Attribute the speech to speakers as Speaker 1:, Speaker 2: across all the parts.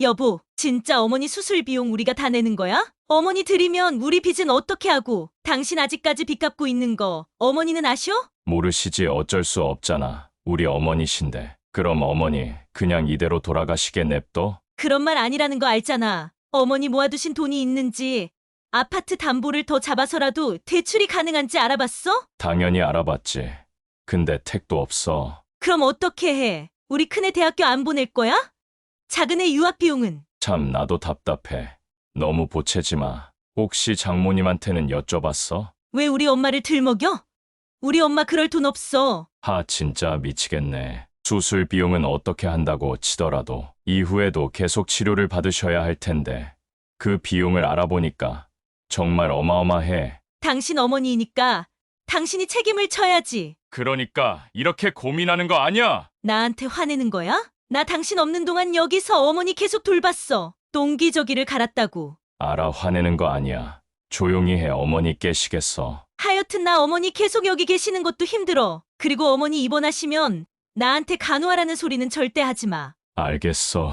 Speaker 1: 여보, 진짜 어머니 수술 비용 우리가 다 내는 거야? 어머니 드리면 우리 빚은 어떻게 하고? 당신 아직까지 빚 갚고 있는 거 어머니는 아셔?
Speaker 2: 모르시지 어쩔 수 없잖아. 우리 어머니신데. 그럼 어머니 그냥 이대로 돌아가시게 냅둬?
Speaker 1: 그런 말 아니라는 거 알잖아. 어머니 모아두신 돈이 있는지, 아파트 담보를 더 잡아서라도 대출이 가능한지 알아봤어?
Speaker 2: 당연히 알아봤지. 근데 택도 없어.
Speaker 1: 그럼 어떻게 해? 우리 큰애 대학교 안 보낼 거야? 작은애 유학 비용은?
Speaker 2: 참 나도 답답해. 너무 보채지 마. 혹시 장모님한테는 여쭤봤어?
Speaker 1: 왜 우리 엄마를 들먹여? 우리 엄마 그럴 돈 없어.
Speaker 2: 하 진짜 미치겠네. 수술 비용은 어떻게 한다고 치더라도 이후에도 계속 치료를 받으셔야 할 텐데 그 비용을 알아보니까 정말 어마어마해.
Speaker 1: 당신 어머니이니까 당신이 책임을 져야지.
Speaker 2: 그러니까 이렇게 고민하는 거 아니야.
Speaker 1: 나한테 화내는 거야? 나 당신 없는 동안 여기서 어머니 계속 돌봤어. 똥기저귀를 갈았다고.
Speaker 2: 알아, 화내는 거 아니야. 조용히 해. 어머니 깨시겠어.
Speaker 1: 하여튼 나 어머니 계속 여기 계시는 것도 힘들어. 그리고 어머니 입원하시면 나한테 간호하라는 소리는 절대 하지 마.
Speaker 2: 알겠어.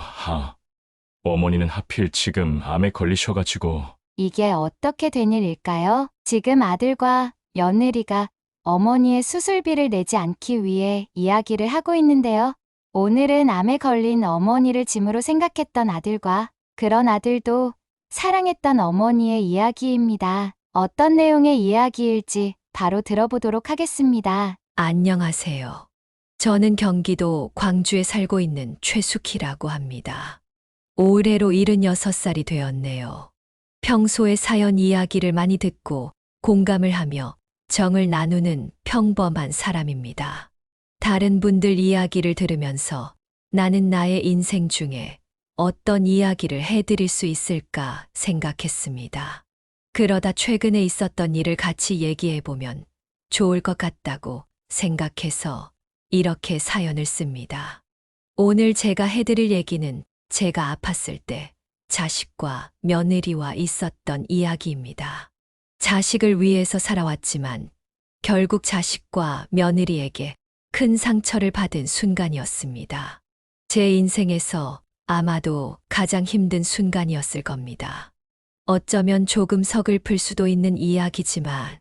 Speaker 2: 어머니는 하필 지금 암에 걸리셔가지고.
Speaker 3: 이게 어떻게 된 일일까요? 지금 아들과 며느리가 어머니의 수술비를 내지 않기 위해 이야기를 하고 있는데요. 오늘은 암에 걸린 어머니를 짐으로 생각했던 아들과 그런 아들도 사랑했던 어머니의 이야기입니다. 어떤 내용의 이야기일지 바로 들어보도록 하겠습니다.
Speaker 4: 안녕하세요. 저는 경기도 광주에 살고 있는 최숙희라고 합니다. 올해로 76살이 되었네요. 평소에 사연 이야기를 많이 듣고 공감을 하며 정을 나누는 평범한 사람입니다. 다른 분들 이야기를 들으면서 나는 나의 인생 중에 어떤 이야기를 해드릴 수 있을까 생각했습니다. 그러다 최근에 있었던 일을 같이 얘기해보면 좋을 것 같다고 생각해서 이렇게 사연을 씁니다. 오늘 제가 해드릴 얘기는 제가 아팠을 때 자식과 며느리와 있었던 이야기입니다. 자식을 위해서 살아왔지만 결국 자식과 며느리에게 큰 상처를 받은 순간이었습니다. 제 인생에서 아마도 가장 힘든 순간이었을 겁니다. 어쩌면 조금 서글플 수도 있는 이야기지만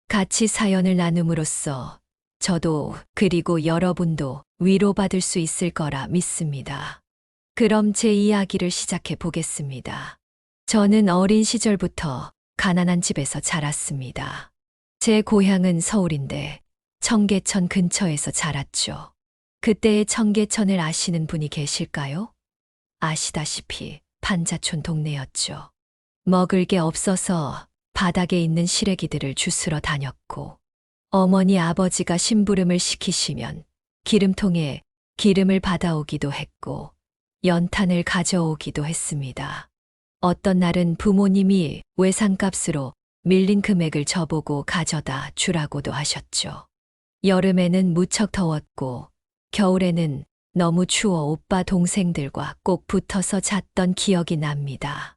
Speaker 4: 같이 사연을 나눔으로써 저도 그리고 여러분도 위로받을 수 있을 거라 믿습니다. 그럼 제 이야기를 시작해 보겠습니다. 저는 어린 시절부터 가난한 집에서 자랐습니다. 제 고향은 서울인데 청계천 근처에서 자랐죠. 그때의 청계천을 아시는 분이 계실까요? 아시다시피 판자촌 동네였죠. 먹을 게 없어서 바닥에 있는 시래기들을 주스러 다녔고 어머니 아버지가 심부름을 시키시면 기름통에 기름을 받아오기도 했고 연탄을 가져오기도 했습니다. 어떤 날은 부모님이 외상값으로 밀린 금액을 저보고 가져다 주라고도 하셨죠. 여름에는 무척 더웠고 겨울에는 너무 추워 오빠 동생들과 꼭 붙어서 잤던 기억이 납니다.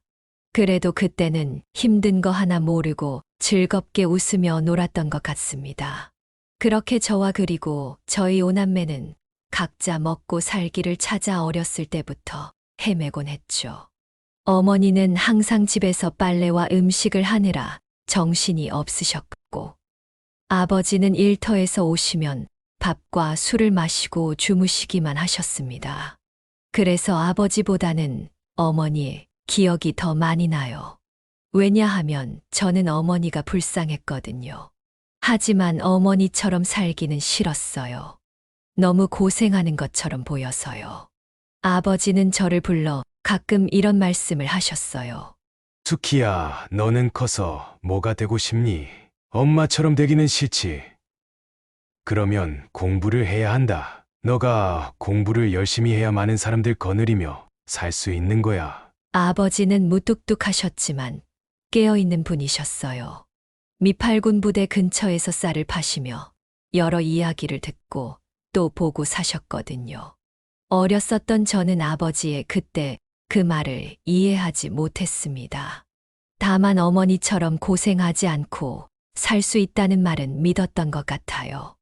Speaker 4: 그래도 그때는 힘든 거 하나 모르고 즐겁게 웃으며 놀았던 것 같습니다. 그렇게 저와 그리고 저희 오남매는 각자 먹고 살기를 찾아 어렸을 때부터 헤매곤 했죠. 어머니는 항상 집에서 빨래와 음식을 하느라 정신이 없으셨고, 아버지는 일터에서 오시면 밥과 술을 마시고 주무시기만 하셨습니다. 그래서 아버지보다는 어머니 기억이 더 많이 나요. 왜냐하면 저는 어머니가 불쌍했거든요. 하지만 어머니처럼 살기는 싫었어요. 너무 고생하는 것처럼 보여서요. 아버지는 저를 불러 가끔 이런 말씀을 하셨어요.
Speaker 5: 수키야, 너는 커서 뭐가 되고 싶니? 엄마처럼 되기는 싫지. 그러면 공부를 해야 한다. 너가 공부를 열심히 해야 많은 사람들 거느리며 살 수 있는 거야.
Speaker 4: 아버지는 무뚝뚝하셨지만 깨어있는 분이셨어요. 미팔군 부대 근처에서 쌀을 파시며 여러 이야기를 듣고 또 보고 사셨거든요. 어렸었던 저는 아버지의 그때 그 말을 이해하지 못했습니다. 다만 어머니처럼 고생하지 않고 살 수 있다는 말은 믿었던 것 같아요.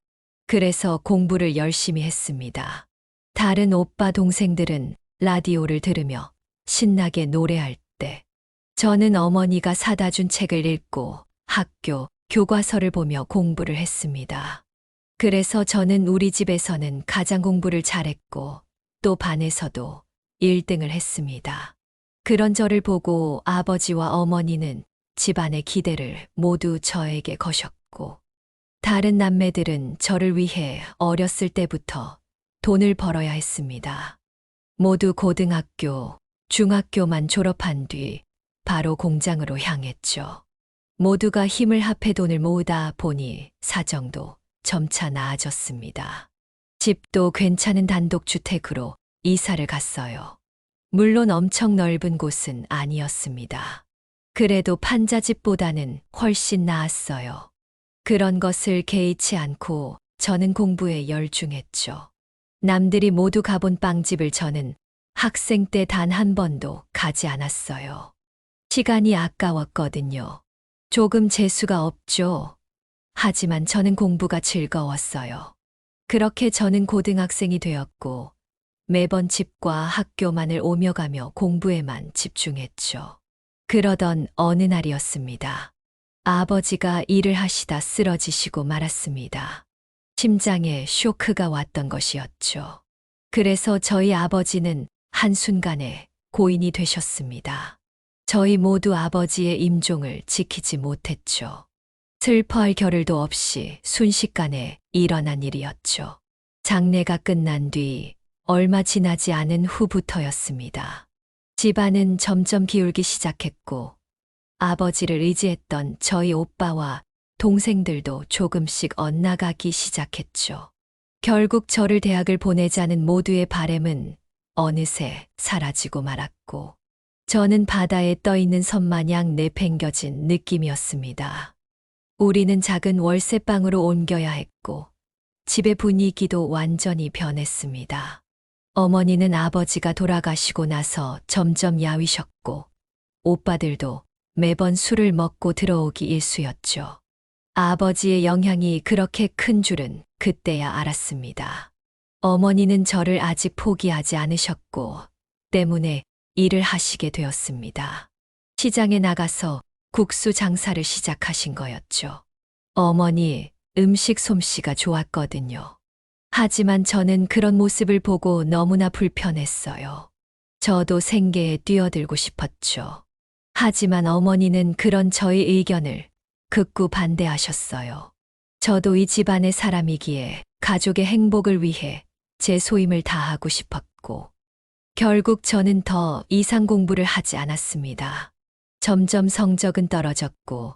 Speaker 4: 그래서 공부를 열심히 했습니다. 다른 오빠 동생들은 라디오를 들으며 신나게 노래할 때 저는 어머니가 사다 준 책을 읽고 학교 교과서를 보며 공부를 했습니다. 그래서 저는 우리 집에서는 가장 공부를 잘했고 또 반에서도 1등을 했습니다. 그런 저를 보고 아버지와 어머니는 집안의 기대를 모두 저에게 거셨고 다른 남매들은 저를 위해 어렸을 때부터 돈을 벌어야 했습니다. 모두 고등학교, 중학교만 졸업한 뒤 바로 공장으로 향했죠. 모두가 힘을 합해 돈을 모으다 보니 사정도 점차 나아졌습니다. 집도 괜찮은 단독주택으로 이사를 갔어요. 물론 엄청 넓은 곳은 아니었습니다. 그래도 판자집보다는 훨씬 나았어요. 그런 것을 개의치 않고 저는 공부에 열중했죠. 남들이 모두 가본 빵집을 저는 학생 때 단 한 번도 가지 않았어요. 시간이 아까웠거든요. 조금 재수가 없죠. 하지만 저는 공부가 즐거웠어요. 그렇게 저는 고등학생이 되었고 매번 집과 학교만을 오며 가며 공부에만 집중했죠. 그러던 어느 날이었습니다. 아버지가 일을 하시다 쓰러지시고 말았습니다. 심장에 쇼크가 왔던 것이었죠. 그래서 저희 아버지는 한순간에 고인이 되셨습니다. 저희 모두 아버지의 임종을 지키지 못했죠. 슬퍼할 겨를도 없이 순식간에 일어난 일이었죠. 장례가 끝난 뒤 얼마 지나지 않은 후부터였습니다. 집안은 점점 기울기 시작했고 아버지를 의지했던 저희 오빠와 동생들도 조금씩 엇나가기 시작했죠. 결국 저를 대학을 보내자는 모두의 바램은 어느새 사라지고 말았고 저는 바다에 떠있는 섬마냥 내팽겨진 느낌이었습니다. 우리는 작은 월세방으로 옮겨야 했고 집의 분위기도 완전히 변했습니다. 어머니는 아버지가 돌아가시고 나서 점점 야위셨고 오빠들도 매번 술을 먹고 들어오기 일쑤였죠. 아버지의 영향이 그렇게 큰 줄은 그때야 알았습니다. 어머니는 저를 아직 포기하지 않으셨고 때문에 일을 하시게 되었습니다. 시장에 나가서 국수 장사를 시작하신 거였죠. 어머니 음식 솜씨가 좋았거든요. 하지만 저는 그런 모습을 보고 너무나 불편했어요. 저도 생계에 뛰어들고 싶었죠. 하지만 어머니는 그런 저의 의견을 극구 반대하셨어요. 저도 이 집안의 사람이기에 가족의 행복을 위해 제 소임을 다하고 싶었고 결국 저는 더 이상 공부를 하지 않았습니다. 점점 성적은 떨어졌고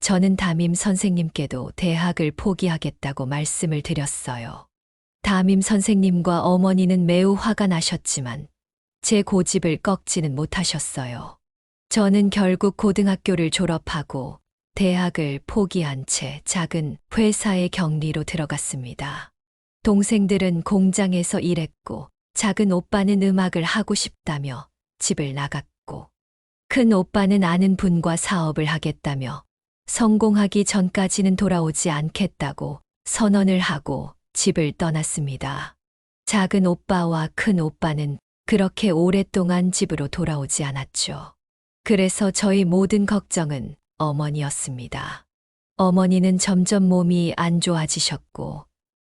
Speaker 4: 저는 담임 선생님께도 대학을 포기하겠다고 말씀을 드렸어요. 담임 선생님과 어머니는 매우 화가 나셨지만 제 고집을 꺾지는 못하셨어요. 저는 결국 고등학교를 졸업하고 대학을 포기한 채 작은 회사의 격리로 들어갔습니다. 동생들은 공장에서 일했고 작은 오빠는 음악을 하고 싶다며 집을 나갔고 큰 오빠는 아는 분과 사업을 하겠다며 성공하기 전까지는 돌아오지 않겠다고 선언을 하고 집을 떠났습니다. 작은 오빠와 큰 오빠는 그렇게 오랫동안 집으로 돌아오지 않았죠. 그래서 저희 모든 걱정은 어머니였습니다. 어머니는 점점 몸이 안 좋아지셨고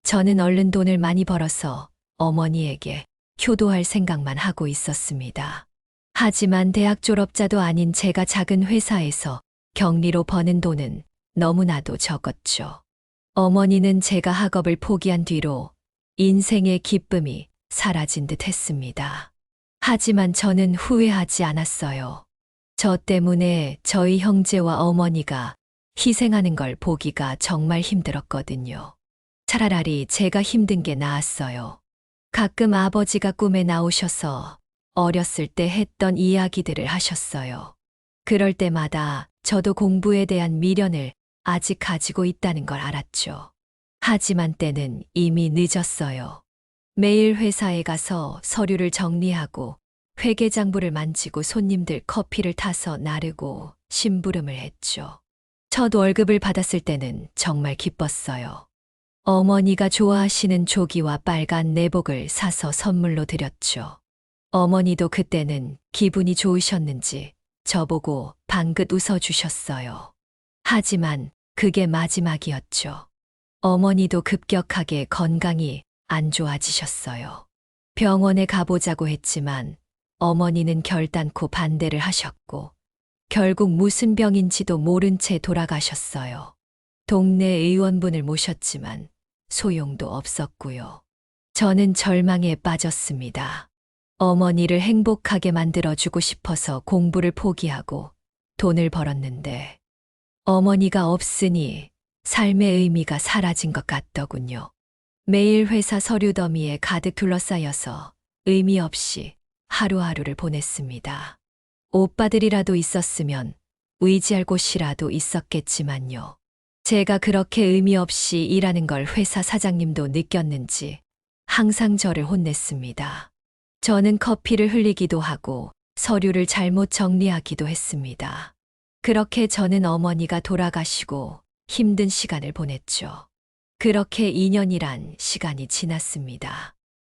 Speaker 4: 저는 얼른 돈을 많이 벌어서 어머니에게 효도할 생각만 하고 있었습니다. 하지만 대학 졸업자도 아닌 제가 작은 회사에서 격리로 버는 돈은 너무나도 적었죠. 어머니는 제가 학업을 포기한 뒤로 인생의 기쁨이 사라진 듯 했습니다. 하지만 저는 후회하지 않았어요. 저 때문에 저희 형제와 어머니가 희생하는 걸 보기가 정말 힘들었거든요. 차라리 제가 힘든 게 나았어요. 가끔 아버지가 꿈에 나오셔서 어렸을 때 했던 이야기들을 하셨어요. 그럴 때마다 저도 공부에 대한 미련을 아직 가지고 있다는 걸 알았죠. 하지만 때는 이미 늦었어요. 매일 회사에 가서 서류를 정리하고 회계장부를 만지고 손님들 커피를 타서 나르고 심부름을 했죠. 첫 월급을 받았을 때는 정말 기뻤어요. 어머니가 좋아하시는 조기와 빨간 내복을 사서 선물로 드렸죠. 어머니도 그때는 기분이 좋으셨는지 저보고 방긋 웃어주셨어요. 하지만 그게 마지막이었죠. 어머니도 급격하게 건강이 안 좋아지셨어요. 병원에 가보자고 했지만 어머니는 결단코 반대를 하셨고 결국 무슨 병인지도 모른 채 돌아가셨어요. 동네 의원분을 모셨지만 소용도 없었고요. 저는 절망에 빠졌습니다. 어머니를 행복하게 만들어주고 싶어서 공부를 포기하고 돈을 벌었는데 어머니가 없으니 삶의 의미가 사라진 것 같더군요. 매일 회사 서류 더미에 가득 둘러싸여서 의미 없이 하루하루를 보냈습니다. 오빠들이라도 있었으면 의지할 곳이라도 있었겠지만요. 제가 그렇게 의미 없이 일하는 걸 회사 사장님도 느꼈는지 항상 저를 혼냈습니다. 저는 커피를 흘리기도 하고 서류를 잘못 정리하기도 했습니다. 그렇게 저는 어머니가 돌아가시고 힘든 시간을 보냈죠. 그렇게 2년이란 시간이 지났습니다.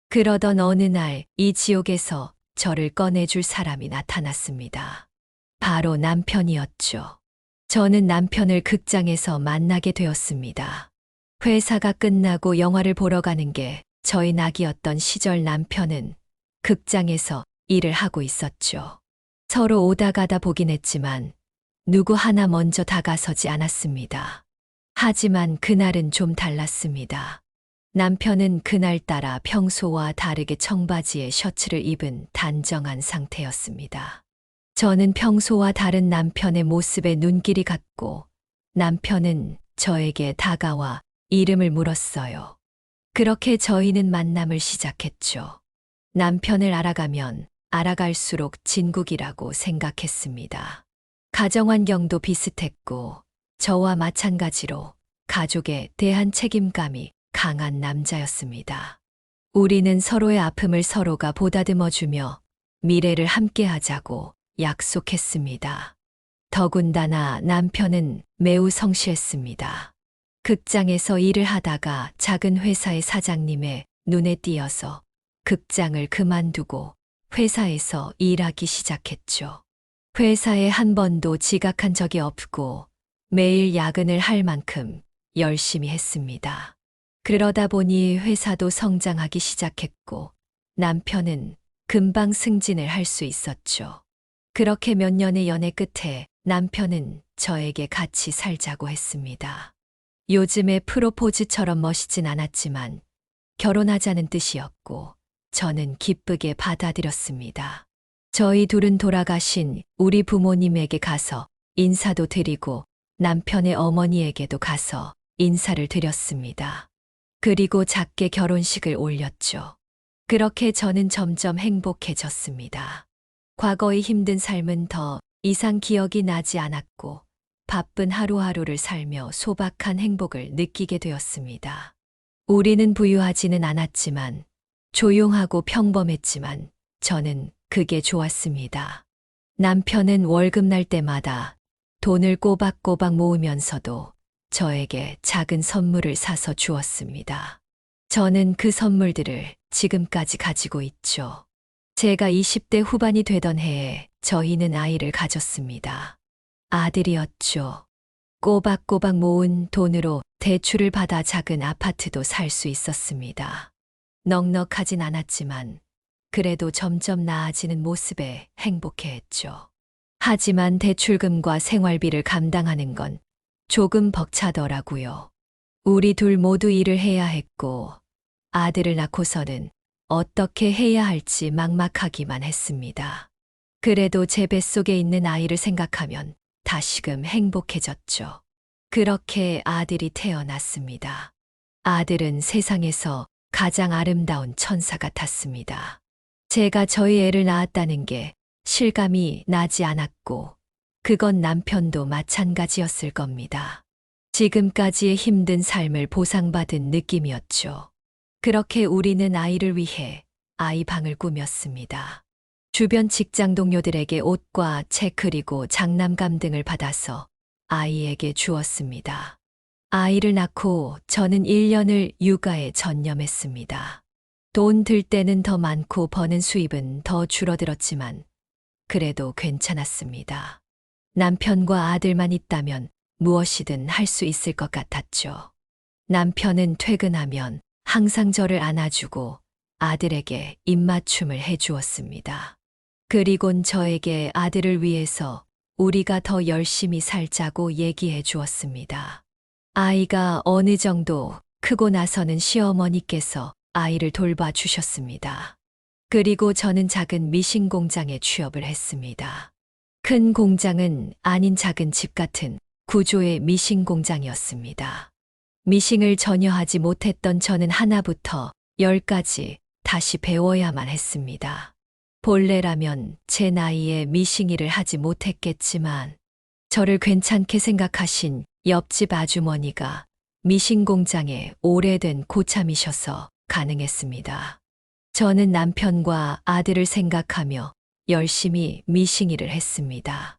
Speaker 4: 그러던 어느 날 이 지옥에서 저를 꺼내줄 사람이 나타났습니다. 바로 남편이었죠. 저는 남편을 극장에서 만나게 되었습니다. 회사가 끝나고 영화를 보러 가는 게 저희 낙이었던 시절 남편은 극장에서 일을 하고 있었죠. 서로 오다 가다 보긴 했지만 누구 하나 먼저 다가서지 않았습니다. 하지만 그날은 좀 달랐습니다. 남편은 그날따라 평소와 다르게 청바지에 셔츠를 입은 단정한 상태였습니다. 저는 평소와 다른 남편의 모습에 눈길이 갔고 남편은 저에게 다가와 이름을 물었어요. 그렇게 저희는 만남을 시작했죠. 남편을 알아가면 알아갈수록 진국이라고 생각했습니다. 가정환경도 비슷했고 저와 마찬가지로 가족에 대한 책임감이 강한 남자였습니다. 우리는 서로의 아픔을 서로가 보다듬어주며 미래를 함께하자고 약속했습니다. 더군다나 남편은 매우 성실했습니다. 극장에서 일을 하다가 작은 회사의 사장님의 눈에 띄어서 극장을 그만두고 회사에서 일하기 시작했죠. 회사에 한 번도 지각한 적이 없고 매일 야근을 할 만큼 열심히 했습니다. 그러다 보니 회사도 성장하기 시작했고 남편은 금방 승진을 할 수 있었죠. 그렇게 몇 년의 연애 끝에 남편은 저에게 같이 살자고 했습니다. 요즘의 프로포즈처럼 멋있진 않았지만 결혼하자는 뜻이었고 저는 기쁘게 받아들였습니다. 저희 둘은 돌아가신 우리 부모님에게 가서 인사도 드리고 남편의 어머니에게도 가서 인사를 드렸습니다. 그리고 작게 결혼식을 올렸죠. 그렇게 저는 점점 행복해졌습니다. 과거의 힘든 삶은 더 이상 기억이 나지 않았고 바쁜 하루하루를 살며 소박한 행복을 느끼게 되었습니다. 우리는 부유하지는 않았지만 조용하고 평범했지만 저는 그게 좋았습니다. 남편은 월급 날 때마다 돈을 꼬박꼬박 모으면서도 저에게 작은 선물을 사서 주었습니다. 저는 그 선물들을 지금까지 가지고 있죠. 제가 20대 후반이 되던 해에 저희는 아이를 가졌습니다. 아들이었죠. 꼬박꼬박 모은 돈으로 대출을 받아 작은 아파트도 살 수 있었습니다. 넉넉하진 않았지만 그래도 점점 나아지는 모습에 행복해했죠. 하지만 대출금과 생활비를 감당하는 건 조금 벅차더라고요. 우리 둘 모두 일을 해야 했고 아들을 낳고서는 어떻게 해야 할지 막막하기만 했습니다. 그래도 제 뱃속에 있는 아이를 생각하면 다시금 행복해졌죠. 그렇게 아들이 태어났습니다. 아들은 세상에서 가장 아름다운 천사 같았습니다. 제가 저희 애를 낳았다는 게 실감이 나지 않았고 그건 남편도 마찬가지였을 겁니다. 지금까지의 힘든 삶을 보상받은 느낌이었죠. 그렇게 우리는 아이를 위해 아이방을 꾸몄습니다. 주변 직장 동료들에게 옷과 책 그리고 장난감 등을 받아서 아이에게 주었습니다. 아이를 낳고 저는 1년을 육아에 전념했습니다. 돈 들 때는 더 많고 버는 수입은 더 줄어들었지만 그래도 괜찮았습니다. 남편과 아들만 있다면 무엇이든 할 수 있을 것 같았죠. 남편은 퇴근하면 항상 저를 안아주고 아들에게 입맞춤을 해주었습니다. 그리곤 저에게 아들을 위해서 우리가 더 열심히 살자고 얘기해 주었습니다. 아이가 어느 정도 크고 나서는 시어머니께서 아이를 돌봐주셨습니다. 그리고 저는 작은 미신 공장에 취업을 했습니다. 큰 공장은 아닌 작은 집 같은 구조의 미신 공장이었습니다. 미싱을 전혀 하지 못했던 저는 하나부터 10까지 다시 배워야만 했습니다. 본래라면 제 나이에 미싱 일을 하지 못했겠지만 저를 괜찮게 생각하신 옆집 아주머니가 미싱 공장에 오래된 고참이셔서 가능했습니다. 저는 남편과 아들을 생각하며 열심히 미싱 일을 했습니다.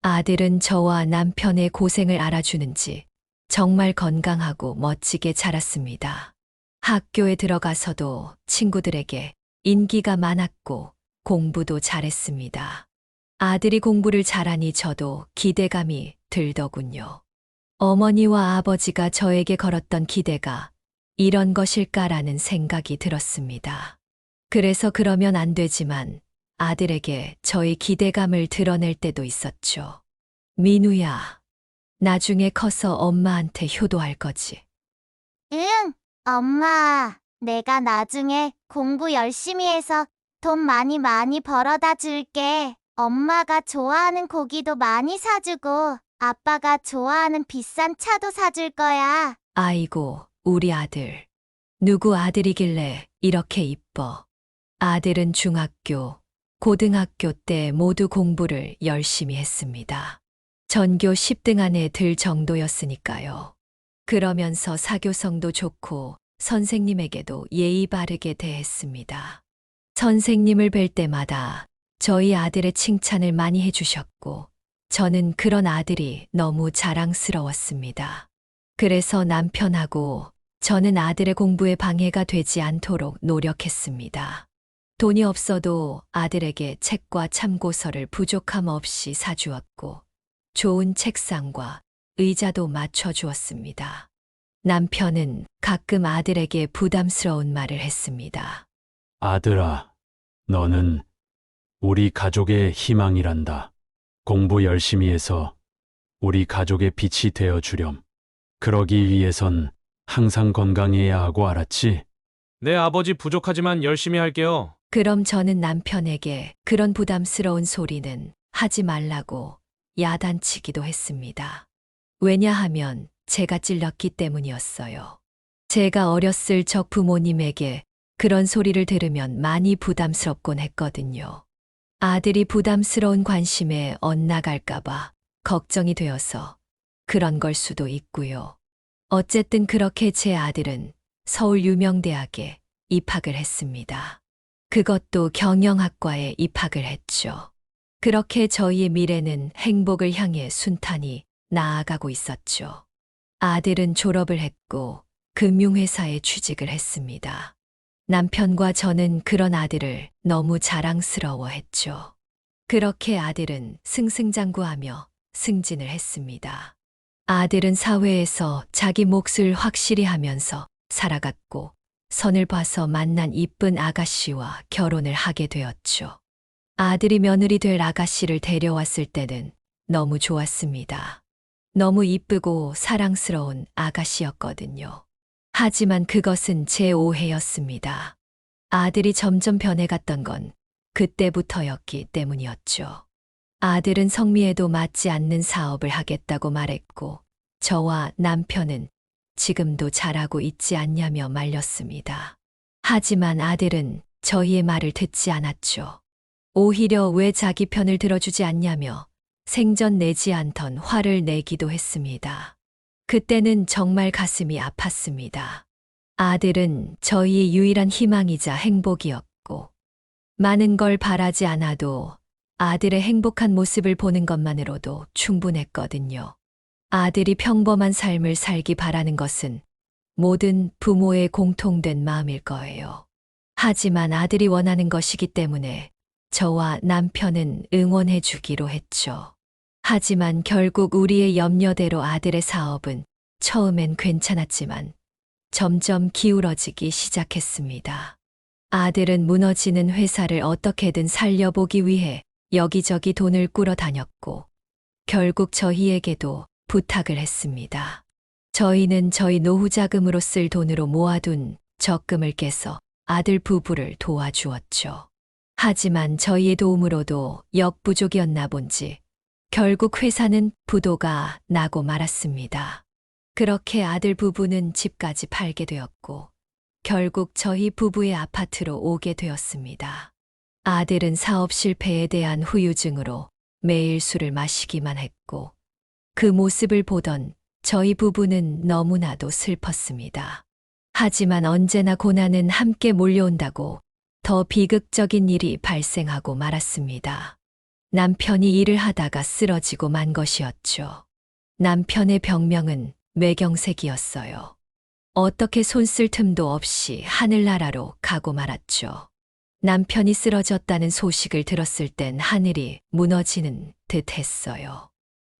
Speaker 4: 아들은 저와 남편의 고생을 알아주는지 정말 건강하고 멋지게 자랐습니다. 학교에 들어가서도 친구들에게 인기가 많았고 공부도 잘했습니다. 아들이 공부를 잘하니 저도 기대감이 들더군요. 어머니와 아버지가 저에게 걸었던 기대가 이런 것일까라는 생각이 들었습니다. 그래서 그러면 안 되지만 아들에게 저의 기대감을 드러낼 때도 있었죠. 민우야, 나중에 커서 엄마한테 효도할 거지.
Speaker 6: 응, 엄마. 내가 나중에 공부 열심히 해서 돈 많이 벌어다 줄게. 엄마가 좋아하는 고기도 많이 사주고 아빠가 좋아하는 비싼 차도 사줄 거야.
Speaker 4: 아이고, 우리 아들. 누구 아들이길래 이렇게 이뻐. 아들은 중학교, 고등학교 때 모두 공부를 열심히 했습니다. 전교 10등 안에 들 정도였으니까요. 그러면서 사교성도 좋고 선생님에게도 예의 바르게 대했습니다. 선생님을 뵐 때마다 저희 아들의 칭찬을 많이 해주셨고 저는 그런 아들이 너무 자랑스러웠습니다. 그래서 남편하고 저는 아들의 공부에 방해가 되지 않도록 노력했습니다. 돈이 없어도 아들에게 책과 참고서를 부족함 없이 사주었고 좋은 책상과 의자도 맞춰주었습니다. 남편은 가끔 아들에게 부담스러운 말을 했습니다.
Speaker 7: 아들아, 너는 우리 가족의 희망이란다. 공부 열심히 해서 우리 가족의 빛이 되어 주렴. 그러기 위해선 항상 건강해야 하고 알았지?
Speaker 8: 네, 아버지 부족하지만 열심히 할게요.
Speaker 4: 그럼 저는 남편에게 그런 부담스러운 소리는 하지 말라고 야단치기도 했습니다. 왜냐하면 제가 찔렸기 때문이었어요. 제가 어렸을 적 부모님에게 그런 소리를 들으면 많이 부담스럽곤 했거든요. 아들이 부담스러운 관심에 엇나갈까봐 걱정이 되어서 그런 걸 수도 있고요. 어쨌든 그렇게 제 아들은 서울 유명대학에 입학을 했습니다. 그것도 경영학과에 입학을 했죠. 그렇게 저희의 미래는 행복을 향해 순탄히 나아가고 있었죠. 아들은 졸업을 했고 금융회사에 취직을 했습니다. 남편과 저는 그런 아들을 너무 자랑스러워했죠. 그렇게 아들은 승승장구하며 승진을 했습니다. 아들은 사회에서 자기 몫을 확실히 하면서 살아갔고 선을 봐서 만난 이쁜 아가씨와 결혼을 하게 되었죠. 아들이 며느리 될 아가씨를 데려왔을 때는 너무 좋았습니다. 너무 이쁘고 사랑스러운 아가씨였거든요. 하지만 그것은 제 오해였습니다. 아들이 점점 변해갔던 건 그때부터였기 때문이었죠. 아들은 성미에도 맞지 않는 사업을 하겠다고 말했고 저와 남편은 지금도 잘하고 있지 않냐며 말렸습니다. 하지만 아들은 저희의 말을 듣지 않았죠. 오히려 왜 자기 편을 들어주지 않냐며 생전 내지 않던 화를 내기도 했습니다. 그때는 정말 가슴이 아팠습니다. 아들은 저희의 유일한 희망이자 행복이었고 많은 걸 바라지 않아도 아들의 행복한 모습을 보는 것만으로도 충분했거든요. 아들이 평범한 삶을 살기 바라는 것은 모든 부모의 공통된 마음일 거예요. 하지만 아들이 원하는 것이기 때문에 저와 남편은 응원해 주기로 했죠. 하지만 결국 우리의 염려대로 아들의 사업은 처음엔 괜찮았지만 점점 기울어지기 시작했습니다. 아들은 무너지는 회사를 어떻게든 살려보기 위해 여기저기 돈을 꾸러 다녔고 결국 저희에게도 부탁을 했습니다. 저희는 저희 노후 자금으로 쓸 돈으로 모아둔 적금을 깨서 아들 부부를 도와주었죠. 하지만 저희의 도움으로도 역부족이었나 본지 결국 회사는 부도가 나고 말았습니다. 그렇게 아들 부부는 집까지 팔게 되었고 결국 저희 부부의 아파트로 오게 되었습니다. 아들은 사업 실패에 대한 후유증으로 매일 술을 마시기만 했고 그 모습을 보던 저희 부부는 너무나도 슬펐습니다. 하지만 언제나 고난은 함께 몰려온다고 더 비극적인 일이 발생하고 말았습니다. 남편이 일을 하다가 쓰러지고 만 것이었죠. 남편의 병명은 뇌경색이었어요. 어떻게 손 쓸 틈도 없이 하늘나라로 가고 말았죠. 남편이 쓰러졌다는 소식을 들었을 땐 하늘이 무너지는 듯 했어요.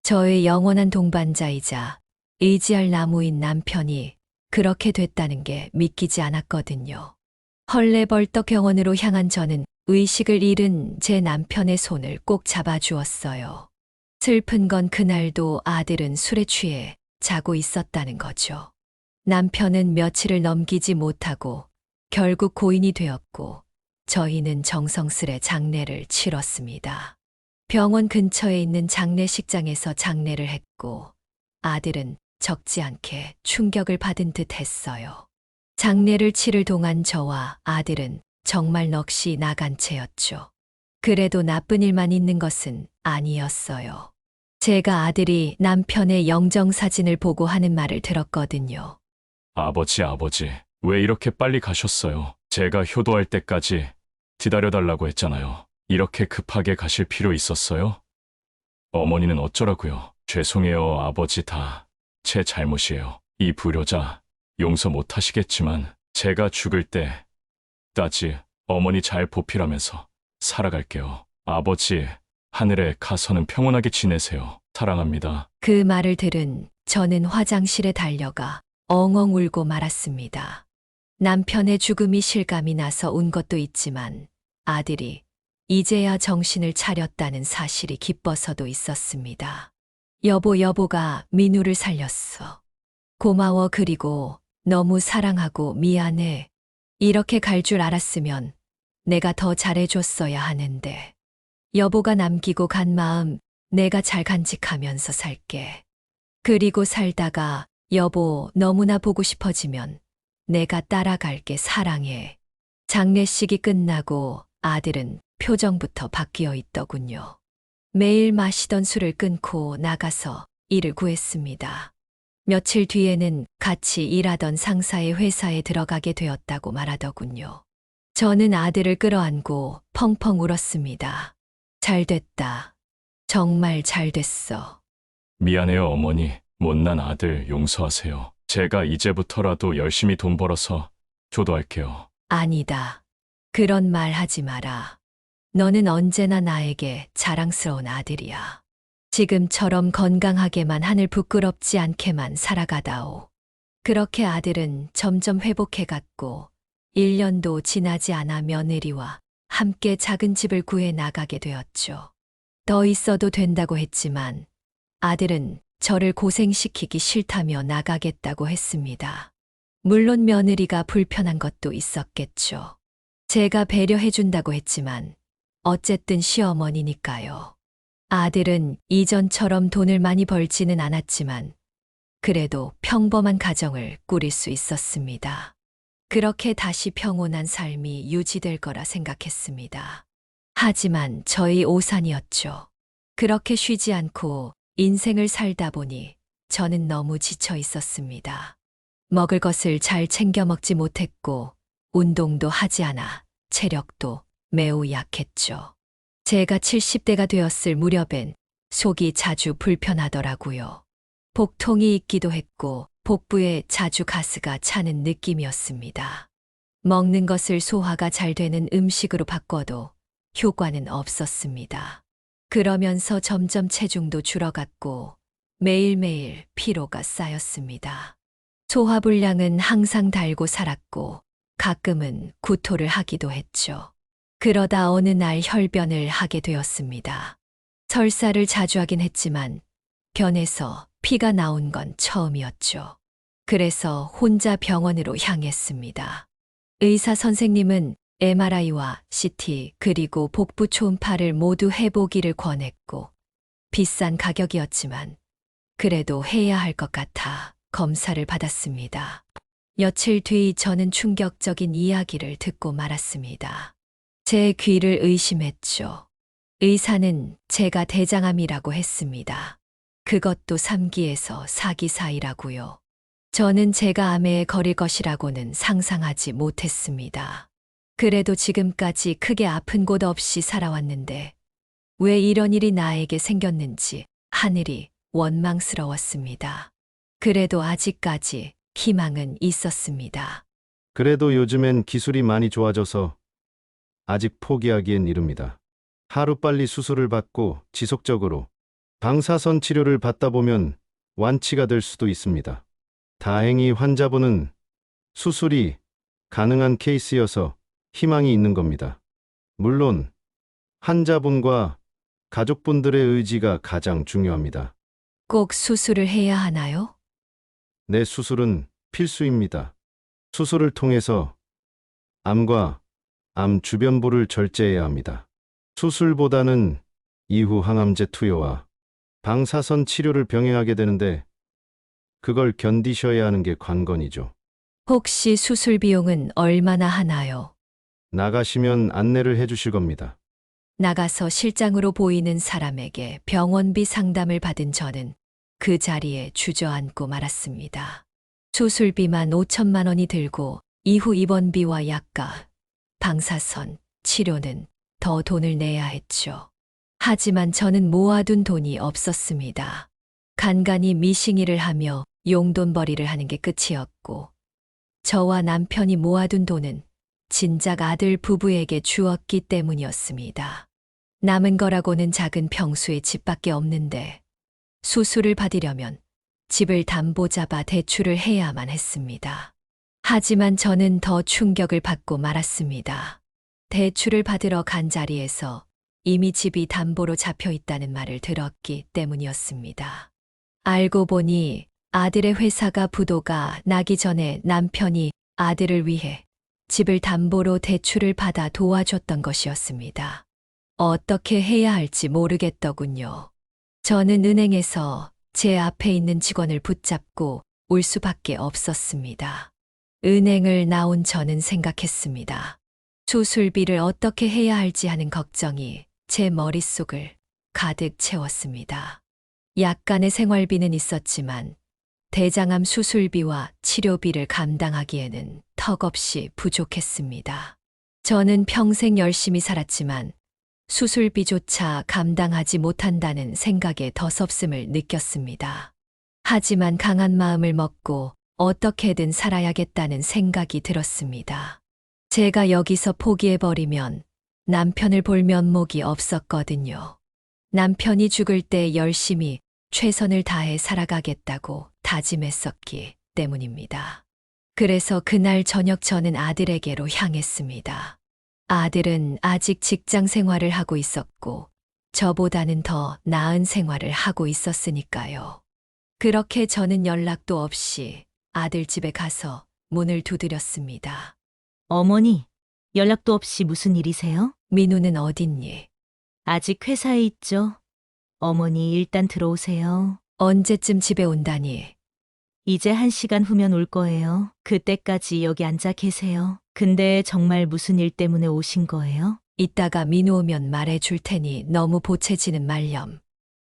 Speaker 4: 저의 영원한 동반자이자 의지할 나무인 남편이 그렇게 됐다는 게 믿기지 않았거든요. 헐레벌떡 병원으로 향한 저는 의식을 잃은 제 남편의 손을 꼭 잡아주었어요. 슬픈 건 그날도 아들은 술에 취해 자고 있었다는 거죠. 남편은 며칠을 넘기지 못하고 결국 고인이 되었고 저희는 정성스레 장례를 치렀습니다. 병원 근처에 있는 장례식장에서 장례를 했고 아들은 적지 않게 충격을 받은 듯 했어요. 장례를 치를 동안 저와 아들은 정말 넋이 나간 채였죠. 그래도 나쁜 일만 있는 것은 아니었어요. 제가 아들이 남편의 영정사진을 보고 하는 말을 들었거든요.
Speaker 2: 아버지, 왜 이렇게 빨리 가셨어요? 제가 효도할 때까지 기다려달라고 했잖아요. 이렇게 급하게 가실 필요 있었어요? 어머니는 어쩌라고요? 죄송해요, 아버지. 다 제 잘못이에요. 이 불효자 용서 못 하시겠지만 제가 죽을 때까지 어머니 잘 보필하면서 살아갈게요. 아버지, 하늘에 가서는 평온하게 지내세요. 사랑합니다.
Speaker 4: 그 말을 들은 저는 화장실에 달려가 엉엉 울고 말았습니다. 남편의 죽음이 실감이 나서 운 것도 있지만 아들이 이제야 정신을 차렸다는 사실이 기뻐서도 있었습니다. 여보가 민우를 살렸어. 고마워. 그리고 너무 사랑하고 미안해. 이렇게 갈 줄 알았으면 내가 더 잘해줬어야 하는데. 여보가 남기고 간 마음 내가 잘 간직하면서 살게. 그리고 살다가 여보 너무나 보고 싶어지면 내가 따라갈게. 사랑해. 장례식이 끝나고 아들은 표정부터 바뀌어 있더군요. 매일 마시던 술을 끊고 나가서 일을 구했습니다. 며칠 뒤에는 같이 일하던 상사의 회사에 들어가게 되었다고 말하더군요. 저는 아들을 끌어안고 펑펑 울었습니다. 잘 됐다. 정말 잘 됐어.
Speaker 2: 미안해요, 어머니. 못난 아들 용서하세요. 제가 이제부터라도 열심히 돈 벌어서 효도할게요.
Speaker 4: 아니다. 그런 말 하지 마라. 너는 언제나 나에게 자랑스러운 아들이야. 지금처럼 건강하게만 하늘 부끄럽지 않게만 살아가다오. 그렇게 아들은 점점 회복해갔고 1년도 지나지 않아 며느리와 함께 작은 집을 구해 나가게 되었죠. 더 있어도 된다고 했지만 아들은 저를 고생시키기 싫다며 나가겠다고 했습니다. 물론 며느리가 불편한 것도 있었겠죠. 제가 배려해준다고 했지만 어쨌든 시어머니니까요. 아들은 이전처럼 돈을 많이 벌지는 않았지만 그래도 평범한 가정을 꾸릴 수 있었습니다. 그렇게 다시 평온한 삶이 유지될 거라 생각했습니다. 하지만 저희 오산이었죠. 그렇게 쉬지 않고 인생을 살다 보니 저는 너무 지쳐 있었습니다. 먹을 것을 잘 챙겨 먹지 못했고 운동도 하지 않아 체력도 매우 약했죠. 제가 70대가 되었을 무렵엔 속이 자주 불편하더라고요. 복통이 있기도 했고 복부에 자주 가스가 차는 느낌이었습니다. 먹는 것을 소화가 잘 되는 음식으로 바꿔도 효과는 없었습니다. 그러면서 점점 체중도 줄어갔고 매일매일 피로가 쌓였습니다. 소화불량은 항상 달고 살았고 가끔은 구토를 하기도 했죠. 그러다 어느 날 혈변을 하게 되었습니다. 설사를 자주 하긴 했지만 변에서 피가 나온 건 처음이었죠. 그래서 혼자 병원으로 향했습니다. 의사 선생님은 MRI와 CT 그리고 복부 초음파를 모두 해보기를 권했고 비싼 가격이었지만 그래도 해야 할 것 같아 검사를 받았습니다. 며칠 뒤 저는 충격적인 이야기를 듣고 말았습니다. 제 귀를 의심했죠. 의사는 제가 대장암이라고 했습니다. 그것도 3기에서 4기 사이라고요. 저는 제가 암에 걸릴 것이라고는 상상하지 못했습니다. 그래도 지금까지 크게 아픈 곳 없이 살아왔는데 왜 이런 일이 나에게 생겼는지 하늘이 원망스러웠습니다. 그래도 아직까지 희망은 있었습니다.
Speaker 9: 그래도 요즘엔 기술이 많이 좋아져서 아직 포기하기엔 이릅니다. 하루빨리 수술을 받고 지속적으로 방사선 치료를 받다 보면 완치가 될 수도 있습니다. 다행히 환자분은 수술이 가능한 케이스여서 희망이 있는 겁니다. 물론 환자분과 가족분들의 의지가 가장 중요합니다.
Speaker 4: 꼭 수술을 해야 하나요?
Speaker 9: 내 수술은 필수입니다. 수술을 통해서 암과 암 주변부를 절제해야 합니다. 수술보다는 이후 항암제 투여와 방사선 치료를 병행하게 되는데 그걸 견디셔야 하는 게 관건이죠.
Speaker 4: 혹시 수술 비용은 얼마나 하나요?
Speaker 9: 나가시면 안내를 해주실 겁니다.
Speaker 4: 나가서 실장으로 보이는 사람에게 병원비 상담을 받은 저는 그 자리에 주저앉고 말았습니다. 수술비만 5천만 원이 들고 이후 입원비와 약가, 방사선, 치료는 더 돈을 내야 했죠. 하지만 저는 모아둔 돈이 없었습니다. 간간히 미싱일을 하며 용돈벌이를 하는 게 끝이었고 저와 남편이 모아둔 돈은 진작 아들 부부에게 주었기 때문이었습니다. 남은 거라고는 작은 평수의 집밖에 없는데 수술을 받으려면 집을 담보 잡아 대출을 해야만 했습니다. 하지만 저는 더 충격을 받고 말았습니다. 대출을 받으러 간 자리에서 이미 집이 담보로 잡혀 있다는 말을 들었기 때문이었습니다. 알고 보니 아들의 회사가 부도가 나기 전에 남편이 아들을 위해 집을 담보로 대출을 받아 도와줬던 것이었습니다. 어떻게 해야 할지 모르겠더군요. 저는 은행에서 제 앞에 있는 직원을 붙잡고 울 수밖에 없었습니다. 은행을 나온 저는 생각했습니다. 수술비를 어떻게 해야 할지 하는 걱정이 제 머릿속을 가득 채웠습니다. 약간의 생활비는 있었지만 대장암 수술비와 치료비를 감당하기에는 턱없이 부족했습니다. 저는 평생 열심히 살았지만 수술비조차 감당하지 못한다는 생각에 더섭음을 느꼈습니다. 하지만 강한 마음을 먹고 어떻게든 살아야겠다는 생각이 들었습니다. 제가 여기서 포기해버리면 남편을 볼 면목이 없었거든요. 남편이 죽을 때 열심히 최선을 다해 살아가겠다고 다짐했었기 때문입니다. 그래서 그날 저녁 저는 아들에게로 향했습니다. 아들은 아직 직장 생활을 하고 있었고 저보다는 더 나은 생활을 하고 있었으니까요. 그렇게 저는 연락도 없이 아들 집에 가서 문을 두드렸습니다.
Speaker 1: 어머니, 연락도 없이 무슨 일이세요?
Speaker 4: 민우는 어딨니?
Speaker 1: 아직 회사에 있죠? 어머니, 일단 들어오세요.
Speaker 4: 언제쯤 집에 온다니?
Speaker 1: 이제 1시간 후면 올 거예요. 그때까지 여기 앉아 계세요. 근데 정말 무슨 일 때문에 오신 거예요?
Speaker 4: 이따가 민우 오면 말해줄 테니 너무 보채지는 말렴.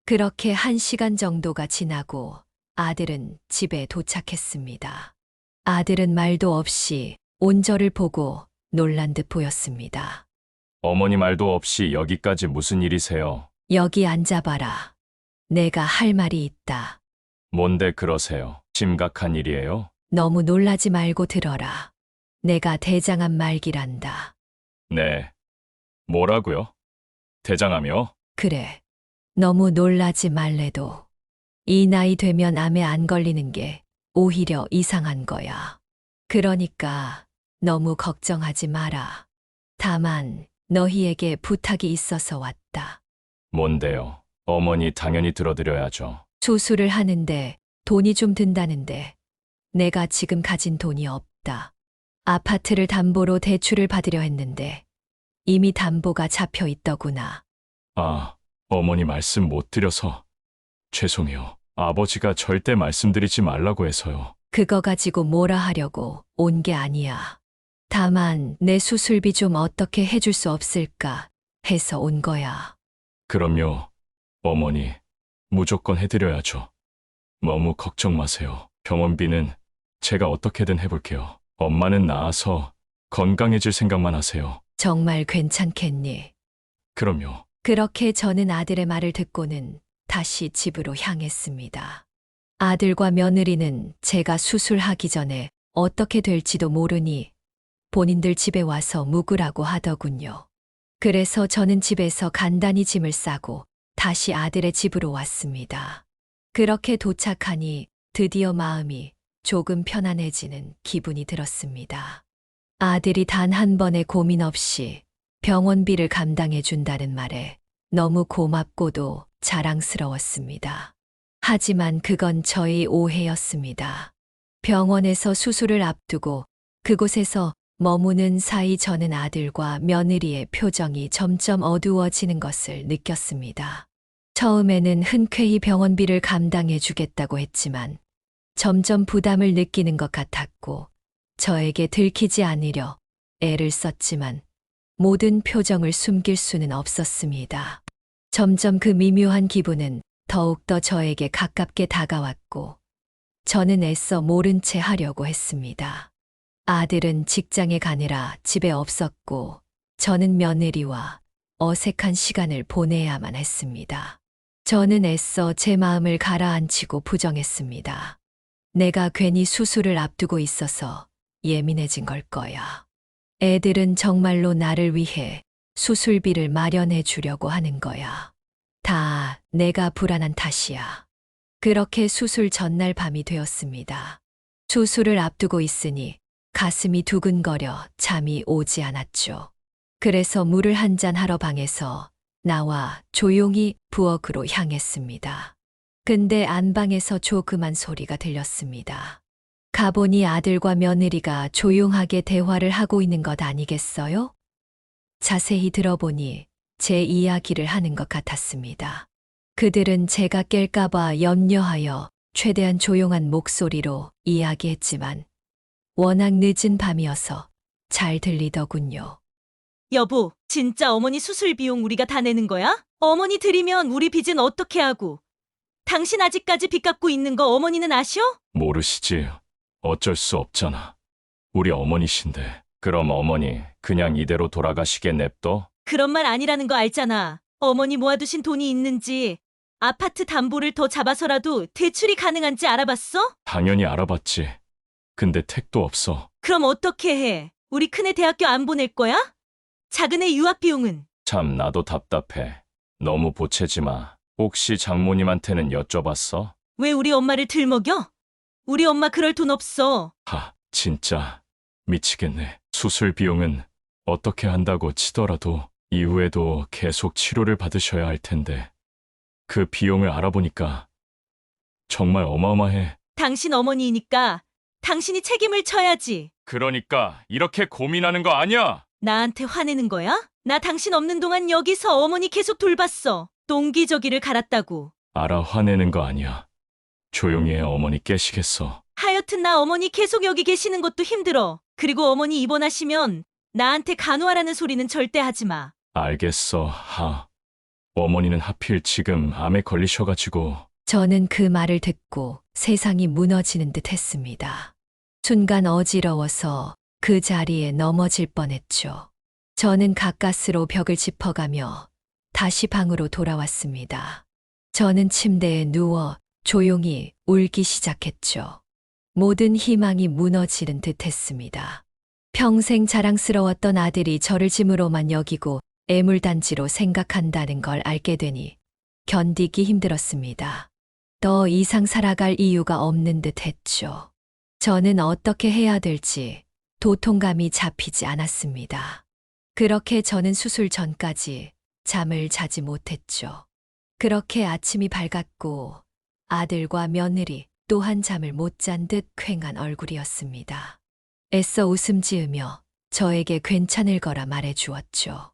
Speaker 4: 그렇게 1시간 정도가 지나고 아들은 집에 도착했습니다. 아들은 말도 없이 온 저를 보고 놀란 듯 보였습니다.
Speaker 2: 어머니 말도 없이 여기까지 무슨 일이세요?
Speaker 4: 여기 앉아봐라. 내가 할 말이 있다.
Speaker 2: 뭔데 그러세요? 심각한 일이에요?
Speaker 4: 너무 놀라지 말고 들어라. 내가 대장암 말기란다.
Speaker 2: 네. 뭐라고요? 대장암이요?
Speaker 4: 그래. 너무 놀라지 말래도. 이 나이 되면 암에 안 걸리는 게 오히려 이상한 거야. 그러니까 너무 걱정하지 마라. 다만 너희에게 부탁이 있어서 왔다.
Speaker 2: 뭔데요? 어머니 당연히 들어드려야죠.
Speaker 4: 수술을 하는데 돈이 좀 든다는데 내가 지금 가진 돈이 없다. 아파트를 담보로 대출을 받으려 했는데 이미 담보가 잡혀 있더구나.
Speaker 2: 아, 어머니 말씀 못 드려서 죄송해요. 아버지가 절대 말씀드리지 말라고 해서요.
Speaker 4: 그거 가지고 뭐라 하려고 온 게 아니야. 다만 내 수술비 좀 어떻게 해줄 수 없을까 해서 온 거야.
Speaker 2: 그럼요. 어머니, 무조건 해드려야죠. 너무 걱정 마세요. 병원비는 제가 어떻게든 해볼게요. 엄마는 나아서 건강해질 생각만 하세요.
Speaker 4: 정말 괜찮겠니?
Speaker 2: 그럼요.
Speaker 4: 그렇게 저는 아들의 말을 듣고는 다시 집으로 향했습니다. 아들과 며느리는 제가 수술하기 전에 어떻게 될지도 모르니 본인들 집에 와서 묵으라고 하더군요. 그래서 저는 집에서 간단히 짐을 싸고 다시 아들의 집으로 왔습니다. 그렇게 도착하니 드디어 마음이 조금 편안해지는 기분이 들었습니다. 아들이 단 한 번의 고민 없이 병원비를 감당해 준다는 말에 너무 고맙고도 자랑스러웠습니다. 하지만 그건 저의 오해였습니다. 병원에서 수술을 앞두고 그곳에서 머무는 사이 저는 아들과 며느리의 표정이 점점 어두워지는 것을 느꼈습니다. 처음에는 흔쾌히 병원비를 감당해 주겠다고 했지만 점점 부담을 느끼는 것 같았고 저에게 들키지 않으려 애를 썼지만 모든 표정을 숨길 수는 없었습니다. 점점 그 미묘한 기분은 더욱더 저에게 가깝게 다가왔고 저는 애써 모른 채 하려고 했습니다. 아들은 직장에 가느라 집에 없었고 저는 며느리와 어색한 시간을 보내야만 했습니다. 저는 애써 제 마음을 가라앉히고 부정했습니다. 내가 괜히 수술을 앞두고 있어서 예민해진 걸 거야. 애들은 정말로 나를 위해 수술비를 마련해 주려고 하는 거야. 다 내가 불안한 탓이야. 그렇게 수술 전날 밤이 되었습니다. 수술을 앞두고 있으니 가슴이 두근거려 잠이 오지 않았죠. 그래서 물을 한 잔 하러 방에서 나와 조용히 부엌으로 향했습니다. 근데 안방에서 조그만 소리가 들렸습니다. 가보니 아들과 며느리가 조용하게 대화를 하고 있는 것 아니겠어요? 자세히 들어보니 제 이야기를 하는 것 같았습니다. 그들은 제가 깰까봐 염려하여 최대한 조용한 목소리로 이야기했지만 워낙 늦은 밤이어서 잘 들리더군요.
Speaker 1: 여보, 진짜 어머니 수술 비용 우리가 다 내는 거야? 어머니 드리면 우리 빚은 어떻게 하고? 당신 아직까지 빚 갚고 있는 거 어머니는 아셔?
Speaker 2: 모르시지. 어쩔 수 없잖아. 우리 어머니신데. 그럼 어머니 그냥 이대로 돌아가시게 냅둬?
Speaker 1: 그런 말 아니라는 거 알잖아. 어머니 모아두신 돈이 있는지, 아파트 담보를 더 잡아서라도 대출이 가능한지 알아봤어?
Speaker 2: 당연히 알아봤지. 근데 택도 없어.
Speaker 1: 그럼 어떻게 해? 우리 큰애 대학교 안 보낼 거야? 작은애 유학 비용은?
Speaker 2: 참 나도 답답해. 너무 보채지 마. 혹시 장모님한테는 여쭤봤어?
Speaker 1: 왜 우리 엄마를 들먹여? 우리 엄마 그럴 돈 없어.
Speaker 2: 하, 진짜 미치겠네. 수술 비용은 어떻게 한다고 치더라도 이후에도 계속 치료를 받으셔야 할 텐데 그 비용을 알아보니까 정말 어마어마해.
Speaker 1: 당신 어머니이니까 당신이 책임을 져야지.
Speaker 2: 그러니까 이렇게 고민하는 거 아니야.
Speaker 1: 나한테 화내는 거야? 나 당신 없는 동안 여기서 어머니 계속 돌봤어. 똥기저귀를 갈았다고.
Speaker 2: 알아, 화내는 거 아니야. 조용히 해. 어머니 깨시겠어.
Speaker 1: 하여튼 나 어머니 계속 여기 계시는 것도 힘들어. 그리고 어머니 입원하시면 나한테 간호하라는 소리는 절대 하지 마.
Speaker 2: 알겠어, 하. 어머니는 하필 지금 암에 걸리셔가지고.
Speaker 4: 저는 그 말을 듣고 세상이 무너지는 듯 했습니다. 순간 어지러워서 그 자리에 넘어질 뻔했죠. 저는 가까스로 벽을 짚어가며 다시 방으로 돌아왔습니다. 저는 침대에 누워 조용히 울기 시작했죠. 모든 희망이 무너지는 듯 했습니다. 평생 자랑스러웠던 아들이 저를 짐으로만 여기고 애물단지로 생각한다는 걸 알게 되니 견디기 힘들었습니다. 더 이상 살아갈 이유가 없는 듯 했죠. 저는 어떻게 해야 될지 도통감이 잡히지 않았습니다. 그렇게 저는 수술 전까지 잠을 자지 못했죠. 그렇게 아침이 밝았고 아들과 며느리 또한 잠을 못 잔 듯 퀭한 얼굴이었습니다. 애써 웃음 지으며 저에게 괜찮을 거라 말해 주었죠.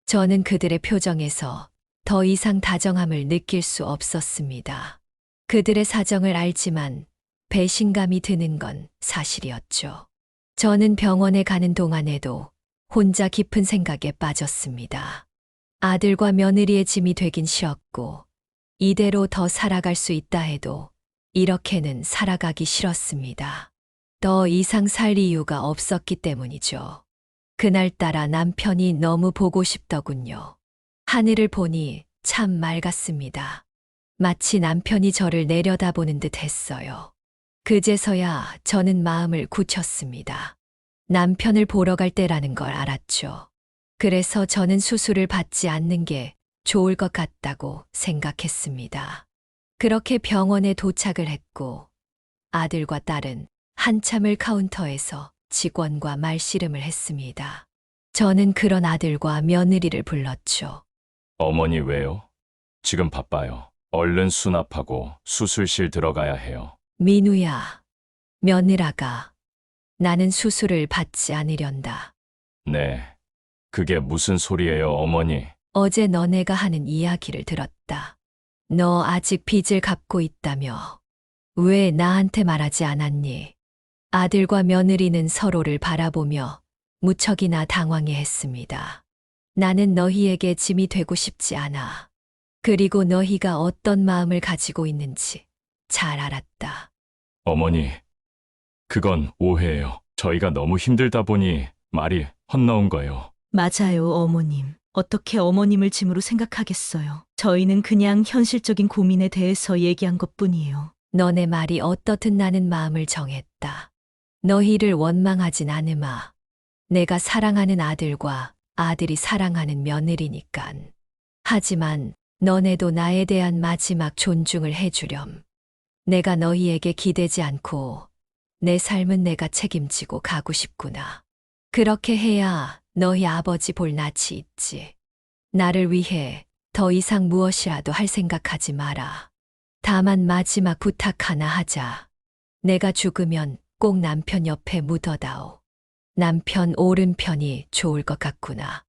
Speaker 4: 저는 그들의 표정에서 더 이상 다정함을 느낄 수 없었습니다. 그들의 사정을 알지만 배신감이 드는 건 사실이었죠. 저는 병원에 가는 동안에도 혼자 깊은 생각에 빠졌습니다. 아들과 며느리의 짐이 되긴 싫었고 이대로 더 살아갈 수 있다 해도 이렇게는 살아가기 싫었습니다. 더 이상 살 이유가 없었기 때문이죠. 그날따라 남편이 너무 보고 싶더군요. 하늘을 보니 참 맑았습니다. 마치 남편이 저를 내려다보는 듯 했어요. 그제서야 저는 마음을 굳혔습니다. 남편을 보러 갈 때라는 걸 알았죠. 그래서 저는 수술을 받지 않는 게 좋을 것 같다고 생각했습니다. 그렇게 병원에 도착을 했고 아들과 딸은 한참을 카운터에서 직원과 말씨름을 했습니다. 저는 그런 아들과 며느리를 불렀죠.
Speaker 2: 어머니 왜요? 지금 바빠요. 얼른 수납하고 수술실 들어가야 해요.
Speaker 4: 민우야, 며느라가 나는 수술을 받지 않으련다.
Speaker 2: 네. 그게 무슨 소리예요, 어머니?
Speaker 4: 어제 너네가 하는 이야기를 들었다. 너 아직 빚을 갚고 있다며. 왜 나한테 말하지 않았니? 아들과 며느리는 서로를 바라보며 무척이나 당황해했습니다. 나는 너희에게 짐이 되고 싶지 않아. 그리고 너희가 어떤 마음을 가지고 있는지 잘 알았다.
Speaker 2: 어머니, 그건 오해예요. 저희가 너무 힘들다 보니 말이 헛나온 거예요.
Speaker 1: 맞아요, 어머님. 어떻게 어머님을 짐으로 생각하겠어요. 저희는 그냥 현실적인 고민에 대해서 얘기한 것뿐이에요.
Speaker 4: 너네 말이 어떻든 나는 마음을 정했다. 너희를 원망하진 않으마. 내가 사랑하는 아들과 아들이 사랑하는 며느리니깐. 하지만 너네도 나에 대한 마지막 존중을 해주렴. 내가 너희에게 기대지 않고 내 삶은 내가 책임지고 가고 싶구나. 그렇게 해야 너희 아버지 볼 낯이 있지. 나를 위해 더 이상 무엇이라도 할 생각하지 마라. 다만 마지막 부탁 하나 하자. 내가 죽으면 꼭 남편 옆에 묻어다오. 남편 오른편이 좋을 것 같구나.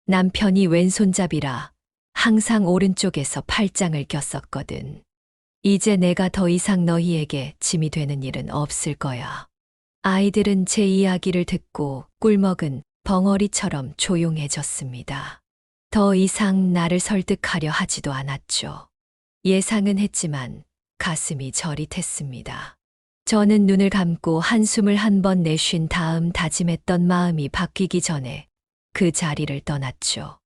Speaker 4: 남편이 왼손잡이라 항상 오른쪽에서 팔짱을 꼈었거든. 이제 내가 더 이상 너희에게 짐이 되는 일은 없을 거야. 아이들은 제 이야기를 듣고 꿀먹은 벙어리처럼 조용해졌습니다. 더 이상 나를 설득하려 하지도 않았죠. 예상은 했지만 가슴이 저릿했습니다. 저는 눈을 감고 한숨을 한 번 내쉰 다음 다짐했던 마음이 바뀌기 전에 그 자리를 떠났죠.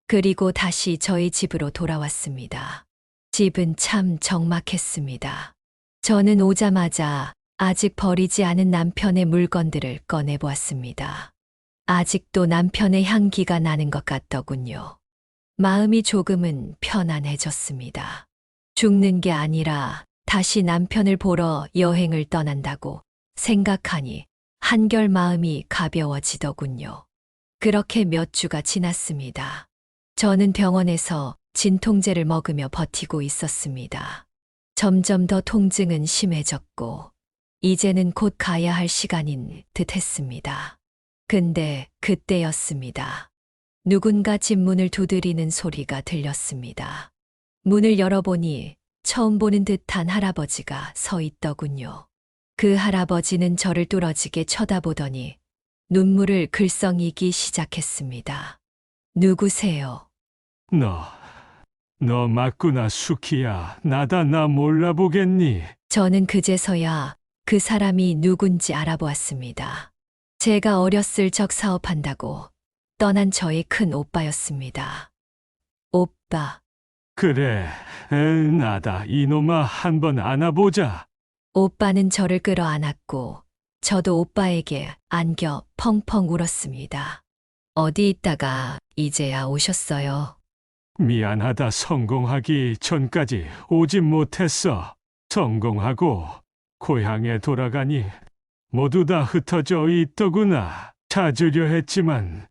Speaker 4: 그리고 다시 저희 집으로 돌아왔습니다. 집은 참 적막했습니다. 저는 오자마자 아직 버리지 않은 남편의 물건들을 꺼내보았습니다. 아직도 남편의 향기가 나는 것 같더군요. 마음이 조금은 편안해졌습니다. 죽는 게 아니라 다시 남편을 보러 여행을 떠난다고 생각하니 한결 마음이 가벼워지더군요. 그렇게 몇 주가 지났습니다. 저는 병원에서 진통제를 먹으며 버티고 있었습니다. 점점 더 통증은 심해졌고 이제는 곧 가야 할 시간인 듯 했습니다. 근데 그때였습니다. 누군가 집 문을 두드리는 소리가 들렸습니다. 문을 열어보니 처음 보는 듯한 할아버지가 서 있더군요. 그 할아버지는 저를 뚫어지게 쳐다보더니 눈물을 글썽이기 시작했습니다. 누구세요?
Speaker 7: 너 맞구나, 수키야. 나다, 나 몰라보겠니?
Speaker 4: 저는 그제서야 그 사람이 누군지 알아보았습니다. 제가 어렸을 적 사업한다고 떠난 저의 큰 오빠였습니다. 오빠.
Speaker 7: 그래, 나다. 이놈아, 한번 안아보자.
Speaker 4: 오빠는 저를 끌어안았고 저도 오빠에게 안겨 펑펑 울었습니다. 어디 있다가 이제야 오셨어요.
Speaker 7: 미안하다. 성공하기 전까지 오지 못했어. 성공하고 고향에 돌아가니 모두 다 흩어져 있더구나. 찾으려 했지만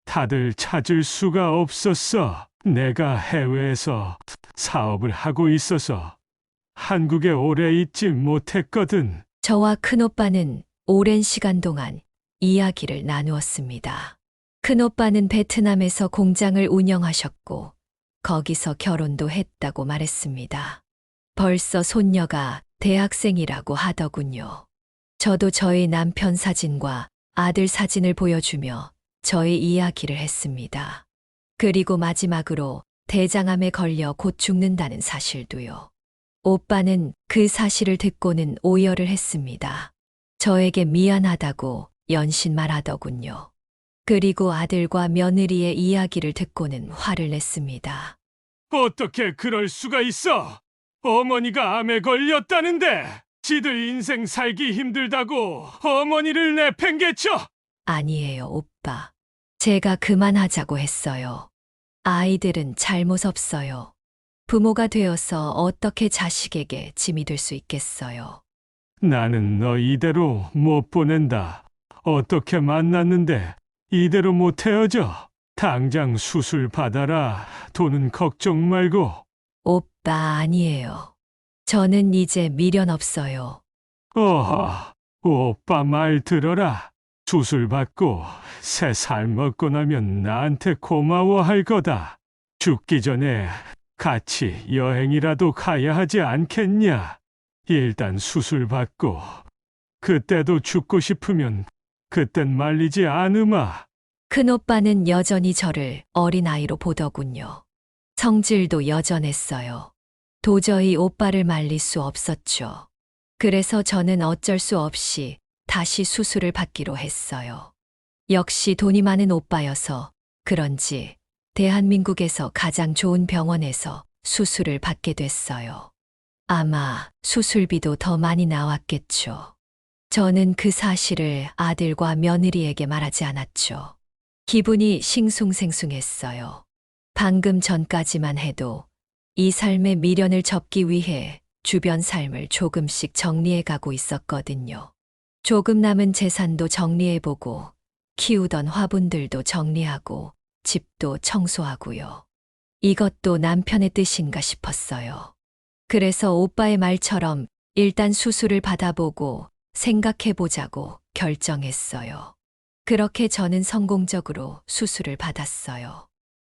Speaker 7: 다들 찾을 수가 없었어. 내가 해외에서 사업을 하고 있어서 한국에 오래 있지 못했거든.
Speaker 4: 저와 큰오빠는 오랜 시간 동안 이야기를 나누었습니다. 큰오빠는 베트남에서 공장을 운영하셨고 거기서 결혼도 했다고 말했습니다. 벌써 손녀가 대학생이라고 하더군요. 저도 저희 남편 사진과 아들 사진을 보여주며 저의 이야기를 했습니다. 그리고 마지막으로 대장암에 걸려 곧 죽는다는 사실도요. 오빠는 그 사실을 듣고는 오열을 했습니다. 저에게 미안하다고 연신 말하더군요. 그리고 아들과 며느리의 이야기를 듣고는 화를 냈습니다.
Speaker 7: 어떻게 그럴 수가 있어? 어머니가 암에 걸렸다는데 지들 인생 살기 힘들다고 어머니를 내팽개쳐.
Speaker 4: 아니에요, 오빠. 제가 그만하자고 했어요. 아이들은 잘못 없어요. 부모가 되어서 어떻게 자식에게 짐이 될 수 있겠어요.
Speaker 7: 나는 너 이대로 못 보낸다. 어떻게 만났는데 이대로 못 헤어져. 당장 수술 받아라. 돈은 걱정 말고.
Speaker 4: 오빠 아니에요. 저는 이제 미련 없어요.
Speaker 7: 어허, 오빠 말 들어라. 수술 받고 새 살 먹고 나면 나한테 고마워할 거다. 죽기 전에 같이 여행이라도 가야 하지 않겠냐? 일단 수술 받고 그때도 죽고 싶으면 그땐 말리지 않으마.
Speaker 4: 큰오빠는 여전히 저를 어린아이로 보더군요. 성질도 여전했어요. 도저히 오빠를 말릴 수 없었죠. 그래서 저는 어쩔 수 없이 다시 수술을 받기로 했어요. 역시 돈이 많은 오빠여서 그런지 대한민국에서 가장 좋은 병원에서 수술을 받게 됐어요. 아마 수술비도 더 많이 나왔겠죠. 저는 그 사실을 아들과 며느리에게 말하지 않았죠. 기분이 싱숭생숭했어요. 방금 전까지만 해도 이 삶의 미련을 접기 위해 주변 삶을 조금씩 정리해 가고 있었거든요. 조금 남은 재산도 정리해보고 키우던 화분들도 정리하고 집도 청소하고요. 이것도 남편의 뜻인가 싶었어요. 그래서 오빠의 말처럼 일단 수술을 받아보고 생각해보자고 결정했어요. 그렇게 저는 성공적으로 수술을 받았어요.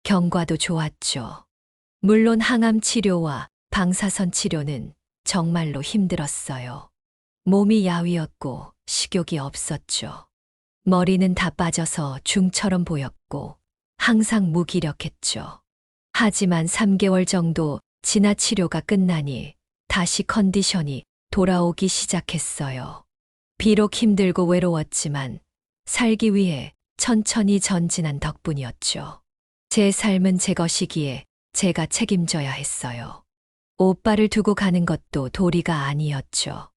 Speaker 4: 경과도 좋았죠. 물론 항암 치료와 방사선 치료는 정말로 힘들었어요. 몸이 야위었고 식욕이 없었죠. 머리는 다 빠져서 중처럼 보였고 항상 무기력했죠. 하지만 3개월 정도 지나 치료가 끝나니 다시 컨디션이 돌아오기 시작했어요. 비록 힘들고 외로웠지만 살기 위해 천천히 전진한 덕분이었죠. 제 삶은 제 것이기에 제가 책임져야 했어요. 오빠를 두고 가는 것도 도리가 아니었죠.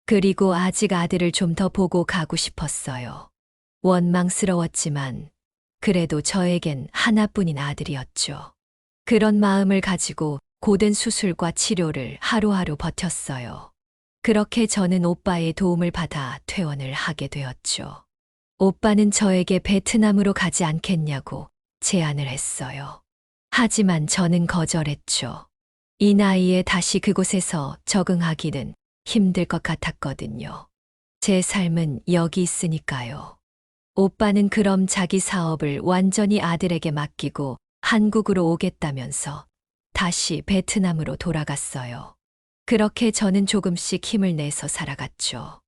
Speaker 4: 그리고 아직 아들을 좀 더 보고 가고 싶었어요. 원망스러웠지만 그래도 저에겐 하나뿐인 아들이었죠. 그런 마음을 가지고 고된 수술과 치료를 하루하루 버텼어요. 그렇게 저는 오빠의 도움을 받아 퇴원을 하게 되었죠. 오빠는 저에게 베트남으로 가지 않겠냐고 제안을 했어요. 하지만 저는 거절했죠. 이 나이에 다시 그곳에서 적응하기는 힘들 것 같았거든요. 제 삶은 여기 있으니까요. 오빠는 그럼 자기 사업을 완전히 아들에게 맡기고 한국으로 오겠다면서 다시 베트남으로 돌아갔어요. 그렇게 저는 조금씩 힘을 내서 살아갔죠.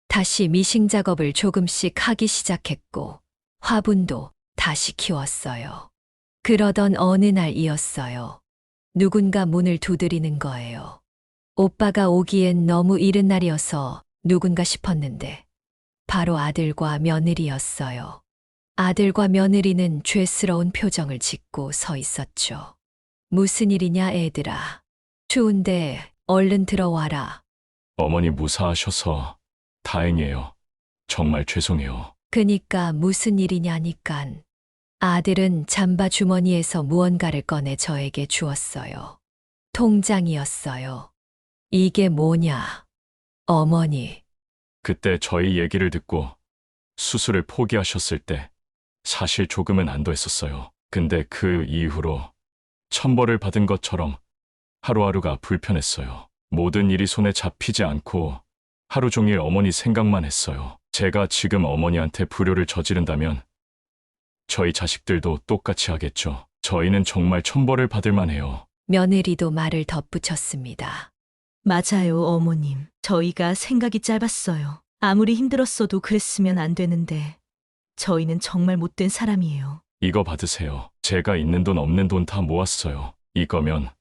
Speaker 4: 다시 미싱 작업을 조금씩 하기 시작했고 화분도 다시 키웠어요. 그러던 어느 날이었어요. 누군가 문을 두드리는 거예요. 오빠가 오기엔 너무 이른 날이어서 누군가 싶었는데 바로 아들과 며느리였어요. 아들과 며느리는 죄스러운 표정을 짓고 서 있었죠. 무슨 일이냐 애들아. 추운데 얼른 들어와라.
Speaker 2: 어머니 무사하셔서 다행이에요. 정말 죄송해요.
Speaker 4: 그니까 무슨 일이냐니깐. 아들은 잠바 주머니에서 무언가를 꺼내 저에게 주었어요. 통장이었어요. 이게 뭐냐? 어머니,
Speaker 2: 그때 저희 얘기를 듣고 수술을 포기하셨을 때 사실 조금은 안도했었어요. 근데 그 이후로 천벌을 받은 것처럼 하루하루가 불편했어요. 모든 일이 손에 잡히지 않고 하루 종일 어머니 생각만 했어요. 제가 지금 어머니한테 불효를 저지른다면 저희 자식들도 똑같이 하겠죠. 저희는 정말 천벌을 받을 만해요.
Speaker 4: 며느리도 말을 덧붙였습니다.
Speaker 1: 맞아요, 어머님. 저희가 생각이 짧았어요. 아무리 힘들었어도 그랬으면 안 되는데 저희는 정말 못된 사람이에요.
Speaker 2: 이거 받으세요. 제가 있는 돈 없는 돈 다 모았어요. 이거면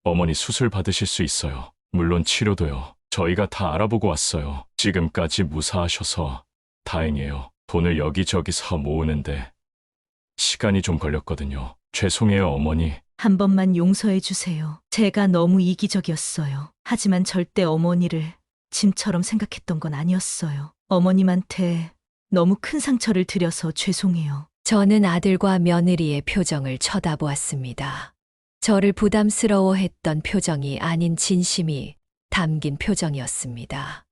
Speaker 2: 어머니 수술 받으실 수 있어요. 물론 치료도요. 저희가 다 알아보고 왔어요. 지금까지 무사하셔서 다행이에요. 돈을 여기저기서 모으는데 시간이 좀 걸렸거든요. 죄송해요, 어머니.
Speaker 1: 한 번만 용서해 주세요. 제가 너무 이기적이었어요. 하지만 절대 어머니를 짐처럼 생각했던 건 아니었어요. 어머님한테 너무 큰 상처를 드려서 죄송해요.
Speaker 4: 저는 아들과 며느리의 표정을 쳐다보았습니다. 저를 부담스러워했던 표정이 아닌 진심이 담긴 표정이었습니다.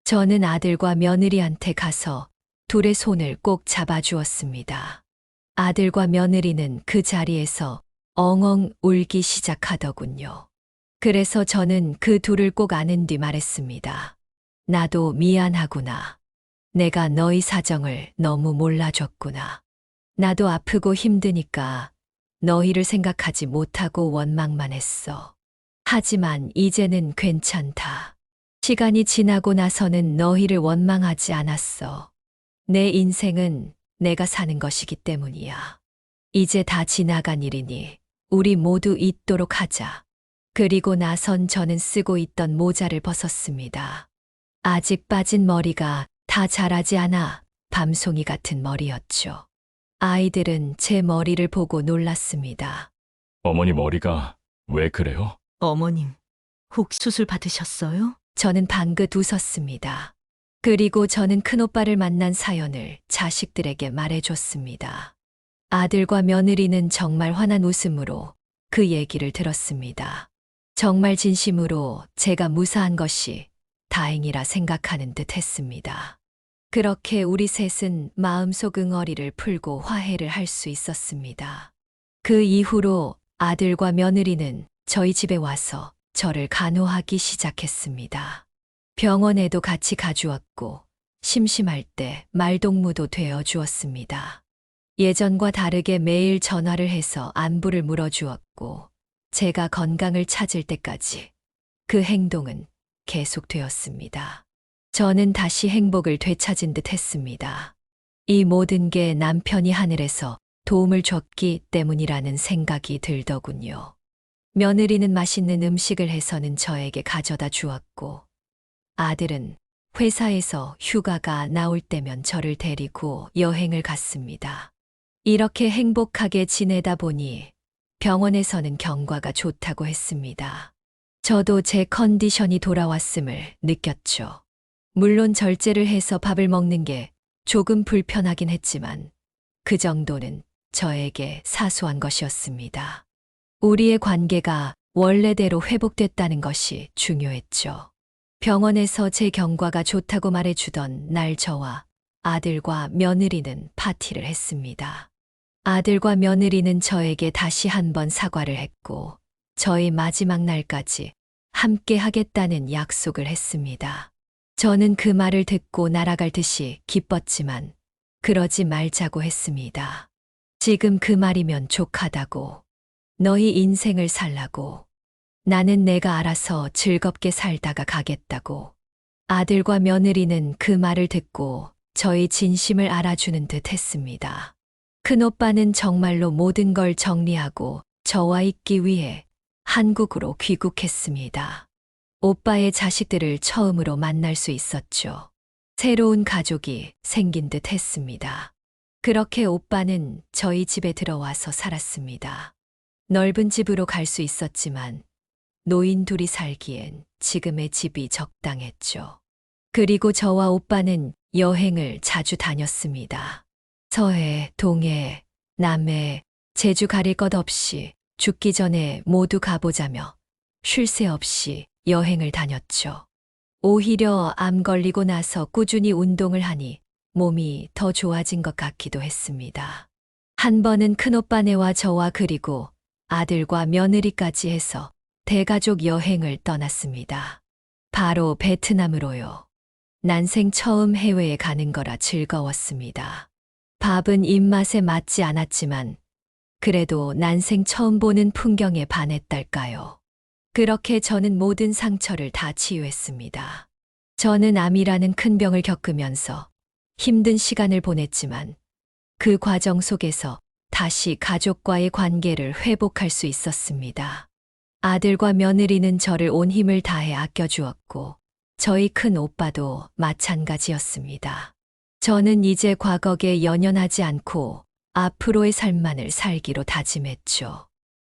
Speaker 4: 저는 아들과 며느리한테 가서 둘의 손을 꼭 잡아주었습니다. 아들과 며느리는 그 자리에서 엉엉 울기 시작하더군요. 그래서 저는 그 둘을 꼭 안은 뒤 말했습니다. 나도 미안하구나. 내가 너희 사정을 너무 몰라줬구나. 나도 아프고 힘드니까 너희를 생각하지 못하고 원망만 했어. 하지만 이제는 괜찮다. 시간이 지나고 나서는 너희를 원망하지 않았어. 내 인생은 내가 사는 것이기 때문이야. 이제 다 지나간 일이니 우리 모두 잊도록 하자. 그리고 나선 저는 쓰고 있던 모자를 벗었습니다. 아직 빠진 머리가 다 자라지 않아 밤송이 같은 머리였죠. 아이들은 제 머리를 보고 놀랐습니다.
Speaker 2: 어머니 머리가 왜 그래요?
Speaker 1: 어머님, 혹 수술 받으셨어요?
Speaker 4: 저는 방긋 웃었습니다. 그리고 저는 큰오빠를 만난 사연을 자식들에게 말해줬습니다. 아들과 며느리는 정말 환한 웃음으로 그 얘기를 들었습니다. 정말 진심으로 제가 무사한 것이 다행이라 생각하는 듯 했습니다. 그렇게 우리 셋은 마음속 응어리를 풀고 화해를 할 수 있었습니다. 그 이후로 아들과 며느리는 저희 집에 와서 저를 간호하기 시작했습니다. 병원에도 같이 가주었고 심심할 때 말동무도 되어 주었습니다. 예전과 다르게 매일 전화를 해서 안부를 물어주었고 제가 건강을 찾을 때까지 그 행동은 계속되었습니다. 저는 다시 행복을 되찾은 듯 했습니다. 이 모든 게 남편이 하늘에서 도움을 줬기 때문이라는 생각이 들더군요. 며느리는 맛있는 음식을 해서는 저에게 가져다 주었고 아들은 회사에서 휴가가 나올 때면 저를 데리고 여행을 갔습니다. 이렇게 행복하게 지내다 보니 병원에서는 경과가 좋다고 했습니다. 저도 제 컨디션이 돌아왔음을 느꼈죠. 물론 절제를 해서 밥을 먹는 게 조금 불편하긴 했지만 그 정도는 저에게 사소한 것이었습니다. 우리의 관계가 원래대로 회복됐다는 것이 중요했죠. 병원에서 제 경과가 좋다고 말해주던 날 저와 아들과 며느리는 파티를 했습니다. 아들과 며느리는 저에게 다시 한번 사과를 했고 저희 마지막 날까지 함께 하겠다는 약속을 했습니다. 저는 그 말을 듣고 날아갈 듯이 기뻤지만 그러지 말자고 했습니다. 지금 그 말이면 족하다고. 너희 인생을 살라고. 나는 내가 알아서 즐겁게 살다가 가겠다고. 아들과 며느리는 그 말을 듣고 저희 진심을 알아주는 듯 했습니다. 큰오빠는 정말로 모든 걸 정리하고 저와 있기 위해 한국으로 귀국했습니다. 오빠의 자식들을 처음으로 만날 수 있었죠. 새로운 가족이 생긴 듯 했습니다. 그렇게 오빠는 저희 집에 들어와서 살았습니다. 넓은 집으로 갈 수 있었지만 노인 둘이 살기엔 지금의 집이 적당했죠. 그리고 저와 오빠는 여행을 자주 다녔습니다. 서해, 동해, 남해, 제주 가릴 것 없이 죽기 전에 모두 가보자며 쉴 새 없이 여행을 다녔죠. 오히려 암 걸리고 나서 꾸준히 운동을 하니 몸이 더 좋아진 것 같기도 했습니다. 한 번은 큰오빠네와 저와 그리고 아들과 며느리까지 해서 대가족 여행을 떠났습니다. 바로 베트남으로요. 난생 처음 해외에 가는 거라 즐거웠습니다. 밥은 입맛에 맞지 않았지만 그래도 난생 처음 보는 풍경에 반했달까요. 그렇게 저는 모든 상처를 다 치유했습니다. 저는 암이라는 큰 병을 겪으면서 힘든 시간을 보냈지만 그 과정 속에서 다시 가족과의 관계를 회복할 수 있었습니다. 아들과 며느리는 저를 온 힘을 다해 아껴주었고 저희 큰 오빠도 마찬가지였습니다. 저는 이제 과거에 연연하지 않고 앞으로의 삶만을 살기로 다짐했죠.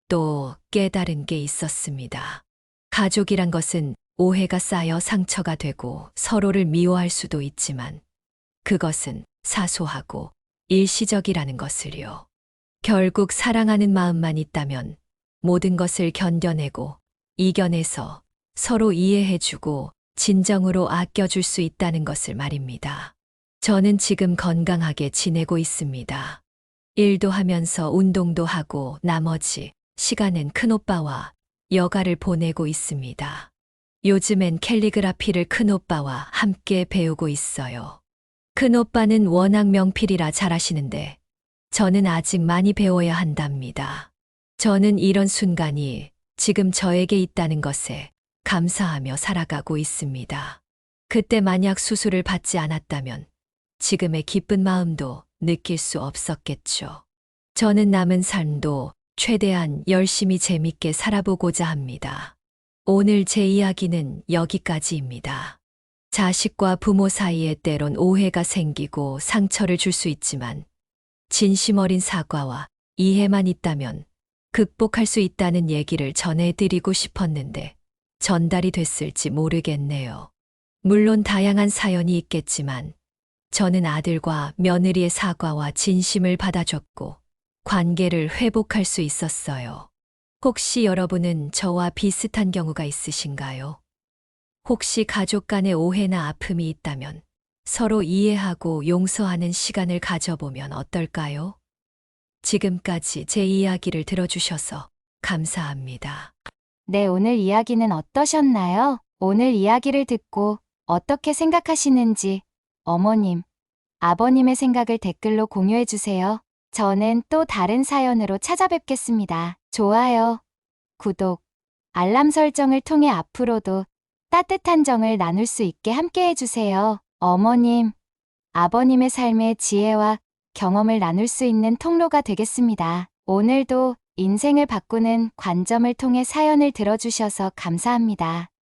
Speaker 4: 또 깨달은 게 있었습니다. 가족이란 것은 오해가 쌓여 상처가 되고 서로를 미워할 수도 있지만 그것은 사소하고 일시적이라는 것을요. 결국 사랑하는 마음만 있다면 모든 것을 견뎌내고 이겨내서 서로 이해해주고 진정으로 아껴줄 수 있다는 것을 말입니다. 저는 지금 건강하게 지내고 있습니다. 일도 하면서 운동도 하고 나머지 시간은 큰오빠와 여가를 보내고 있습니다. 요즘엔 캘리그라피를 큰오빠와 함께 배우고 있어요. 큰오빠는 워낙 명필이라 잘하시는데 저는 아직 많이 배워야 한답니다. 저는 이런 순간이 지금 저에게 있다는 것에 감사하며 살아가고 있습니다. 그때 만약 수술을 받지 않았다면 지금의 기쁜 마음도 느낄 수 없었겠죠. 저는 남은 삶도 최대한 열심히 재밌게 살아보고자 합니다. 오늘 제 이야기는 여기까지입니다. 자식과 부모 사이에 때론 오해가 생기고 상처를 줄 수 있지만 진심 어린 사과와 이해만 있다면 극복할 수 있다는 얘기를 전해드리고 싶었는데 전달이 됐을지 모르겠네요. 물론 다양한 사연이 있겠지만 저는 아들과 며느리의 사과와 진심을 받아줬고 관계를 회복할 수 있었어요. 혹시 여러분은 저와 비슷한 경우가 있으신가요? 혹시 가족 간의 오해나 아픔이 있다면 서로 이해하고 용서하는 시간을 가져보면 어떨까요? 지금까지 제 이야기를 들어주셔서 감사합니다.
Speaker 3: 네, 오늘 이야기는 어떠셨나요? 오늘 이야기를 듣고 어떻게 생각하시는지 어머님, 아버님의 생각을 댓글로 공유해주세요. 저는 또 다른 사연으로 찾아뵙겠습니다. 좋아요, 구독, 알람 설정을 통해 앞으로도 따뜻한 정을 나눌 수 있게 함께 해주세요. 어머님, 아버님의 삶의 지혜와 경험을 나눌 수 있는 통로가 되겠습니다. 오늘도 인생을 바꾸는 관점을 통해 사연을 들어주셔서 감사합니다.